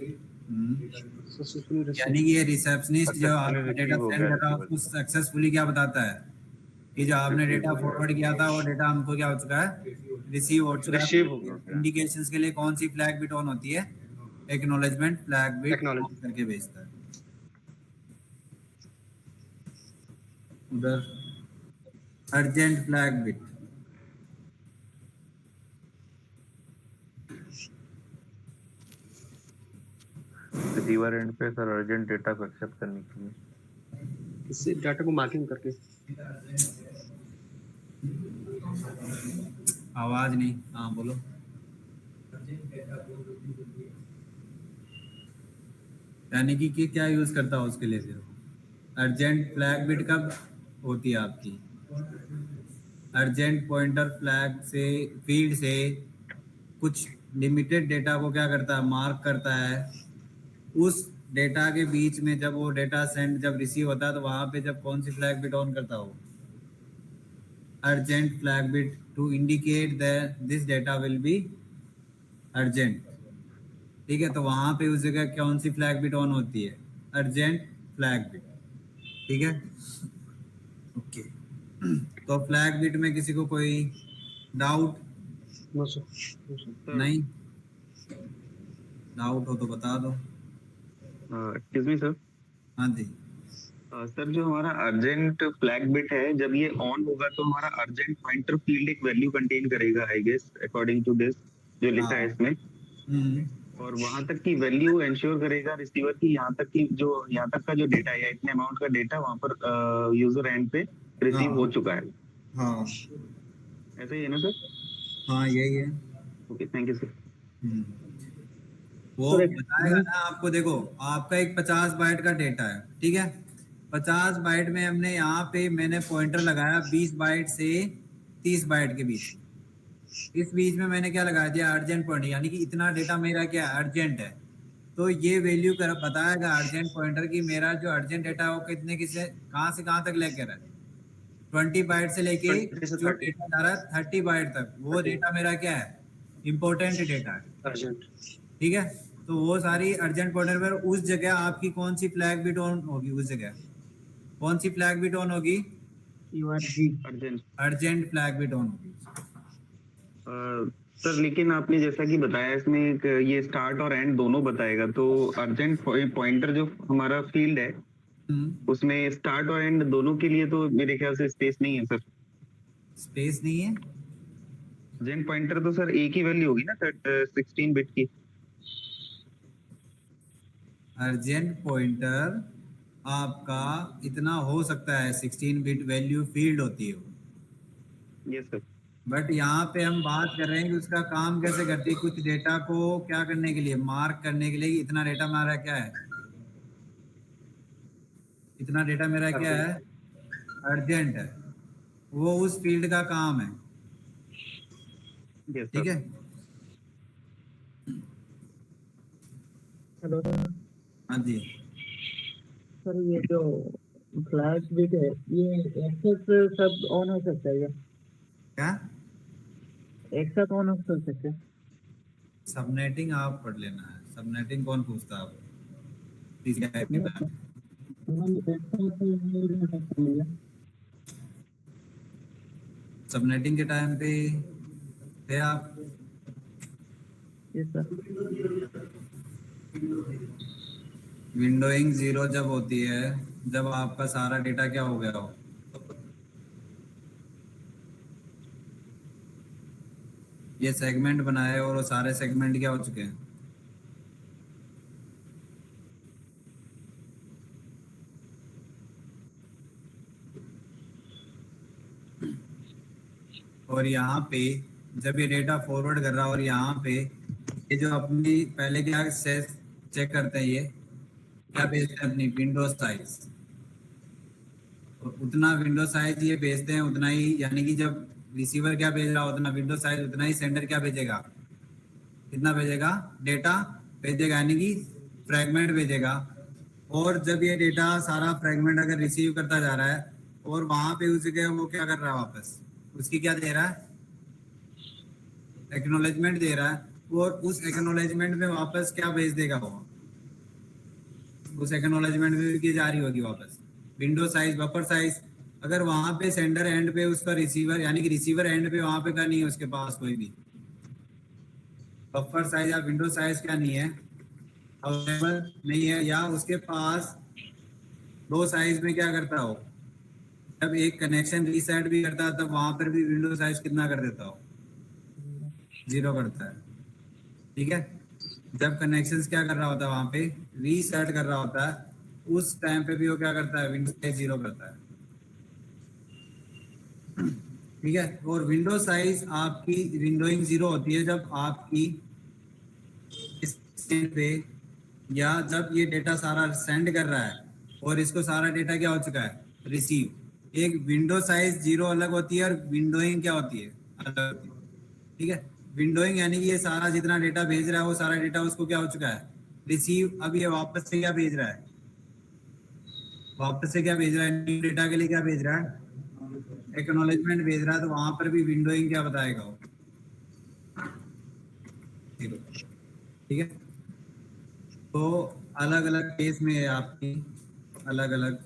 कि ये रिसेप्शनिस्ट जो आपका डेटा हो सेंड गया कर रहा है उसको सक्सेसफुली क्या बताता है कि जो आपने डेटा फॉरवर्ड किया था वो डेटा हमको क्या हो चुका है, रिसीव हो चुका है। इंडिकेशंस के लिए कौन सी फ्लैग बिट ऑन होती है? एक्नॉलेजमेंट फ्लैग बिट ऑन करके भेजता है। उधर urgent flag bit, receiver and पे सर अर्जेंट डेटा को एक्सेप्ट करने के लिए इससे डाटा को मार्किंग करके। आवाज नहीं, हाँ बोलो। यानी कि क्या यूज करता है उसके लिए? फिर अर्जेंट फ्लैग बिट कब होती है आपकी? अर्जेंट पॉइंटर फ्लैग से फील्ड से कुछ लिमिटेड डेटा को क्या करता है, मार्क करता है। उस डेटा के बीच में जब वो डेटा सेंड जब रिसीव होता है तो वहां पे जब कौन सी फ्लैग बिट ऑन करता हो? Urgent flag bit to indicate that this data will be urgent. ठीक है, तो वहां पे उस जगह कौन सी फ्लैग बिट ऑन होती है? Urgent flag bit. ठीक है, ओके। तो फ्लैग बिट में किसी को कोई डाउट? नहीं, डाउट हो तो बता दो। Excuse me sir. हाँ जी सर, जो हमारा अर्जेंट फ्लैग बिट है, जब ये ऑन होगा तो हमारा अर्जेंट पॉइंटर फील्ड एक वैल्यू कंटेन करेगा, I guess according to this जो लिखा है इसमें। और वहां तक की वैल्यू इंश्योर करेगा रिसीवर की यहाँ तक की जो यहाँ तक का जो डेटा है, इतने अमाउंट का डेटा वहां पर यूजर एंड पे रिसीव हो चुका है। हाँ ऐसा ही है ना सर? हाँ यही है। Okay, thank you sir. वो बताएगा ना आपको। देखो आपका एक 50 बाइट का डेटा है, ठीक है। 50 बाइट में हमने यहाँ पे मैंने पॉइंटर लगाया 20 बाइट से 30 बाइट के बीच। इस बीच में मैंने क्या लगा दिया? अर्जेंट पॉइंटर, यानी कि इतना डेटा मेरा क्या अर्जेंट है। तो ये वैल्यू कर बताएगा अर्जेंट पॉइंटर की मेरा जो अर्जेंट डेटा है वो कितने किसे कहाँ से कहाँ तक लेकर है। 20 बाइट से लेके जो डेटा जा रहा है 30 बाइट तक, वो डेटा मेरा क्या है? इम्पोर्टेंट डेटा है। ठीक है, तो वो सारी अर्जेंट पॉइंटर पर उस जगह आपकी कौन सी फ्लैग बिट ऑन होगी? उस जगह कौन सी फ्लैग बिट ऑन होगी? अर्जेंट फ्लैग बिट ऑन होगी। सर, लेकिन आपने जैसा कि बताया इसमें एक ये स्टार्ट और एंड दोनों बताएगा, तो अर्जेंट पॉइंटर जो हमारा फील्ड है उसमें स्टार्ट और एंड दोनों के लिए तो मेरे ख्याल से स्पेस नहीं है सर। स्पेस नहीं है? अर्जेंट पॉइंटर तो सर एक ही वैल्यू होगी ना, 16 बिट की। अर्जेंट पॉइंटर आपका इतना हो सकता है, 16 बिट वैल्यू फील्ड होती है। Yes sir. बट यहाँ पे हम बात कर रहे हैं कि उसका काम कैसे करती है। कुछ डेटा को क्या करने के लिए, मार्क करने के लिए कि इतना डेटा हमारा क्या है, इतना डेटा मेरा क्या है, अर्जेंट है। वो उस फील्ड का काम है। ठीक है। हेलो हाँ जी सर, ये जो फ्लैश बिट है ये एक साथ सब ऑन हो सकता है क्या? एक साथ ऑन हो सकते हैं? सबनेटिंग आप पढ़ लेना है। सबनेटिंग कौन पूछता है आपको? सबनेटिंग के टाइम पे थे आप? विंडोइंग 0 जब होती है, जब आपका सारा डेटा क्या हो गया हो, ये सेगमेंट बनाए और वो सारे सेगमेंट क्या हो चुके हैं, और यहाँ पे जब ये डेटा फॉरवर्ड कर रहा है और यहाँ पे ये जो अपनी पहले क्या चेक करते हैं, ये क्या भेजते हैं अपनी विंडो साइज, और उतना विंडो साइज ये भेजते हैं उतना ही, यानी कि जब रिसीवर क्या भेज रहा है उतना विंडो साइज उतना ही सेंडर क्या भेजेगा, कितना भेजेगा, डेटा भेजेगा, यानी कि फ्रैगमेंट भेजेगा। और जब ये डेटा सारा फ्रेगमेंट अगर रिसीव करता जा रहा है और वहां पे उस जगह वो क्या कर रहा है, वापस उसकी क्या दे रहा है, एक्नॉलेजमेंट दे रहा है, और उस एक्नॉलेजमेंट में वापस क्या भेज देगा वो, उस एक्नॉलेजमेंट में भी की जा रही होगी वापस विंडो साइज, बफर साइज। अगर वहां पे सेंडर एंड पे उसका रिसीवर यानी कि रिसीवर एंड पे वहां पे क्या नहीं है उसके पास कोई भी बफर साइज या विंडो साइज क्या नहीं है, अवेलेबल नहीं है, या उसके पास दो साइज में क्या करता हो, जब एक कनेक्शन रीसेट भी करता है तब वहां पर भी विंडो साइज कितना कर देता हो, 0 करता है। ठीक है, जब कनेक्शंस क्या कर रहा होता है वहां पे रीसेट कर रहा होता है, उस टाइम पे भी वो क्या करता है, विंडो साइज 0 करता है। ठीक है, और विंडो साइज आपकी विंडोइंग 0 होती है जब आपकी इस पे या जब ये डेटा सारा सेंड कर रहा है और इसको सारा डेटा क्या हो चुका है, रिसीव। एक विंडो साइज 0 अलग होती है और विंडोइंग क्या होती है, अलग होती है। ठीक है, विंडोइंग यानी कि ये सारा जितना डेटा भेज रहा है वो सारा डेटा उसको क्या हो चुका है, रिसीव। अब ये वापस से क्या भेज रहा है, वापस से क्या भेज रहा है, न्यू डेटा के लिए क्या भेज रहा है, एक्नॉलेजमेंट भेज रहा है, तो वहां पर भी विंडोइंग क्या बताएगा वो, ठीक है। तो अलग अलग केस में आपकी अलग अलग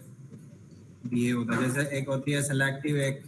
ये होता है, जैसे एक होती है सेलेक्टिव, एक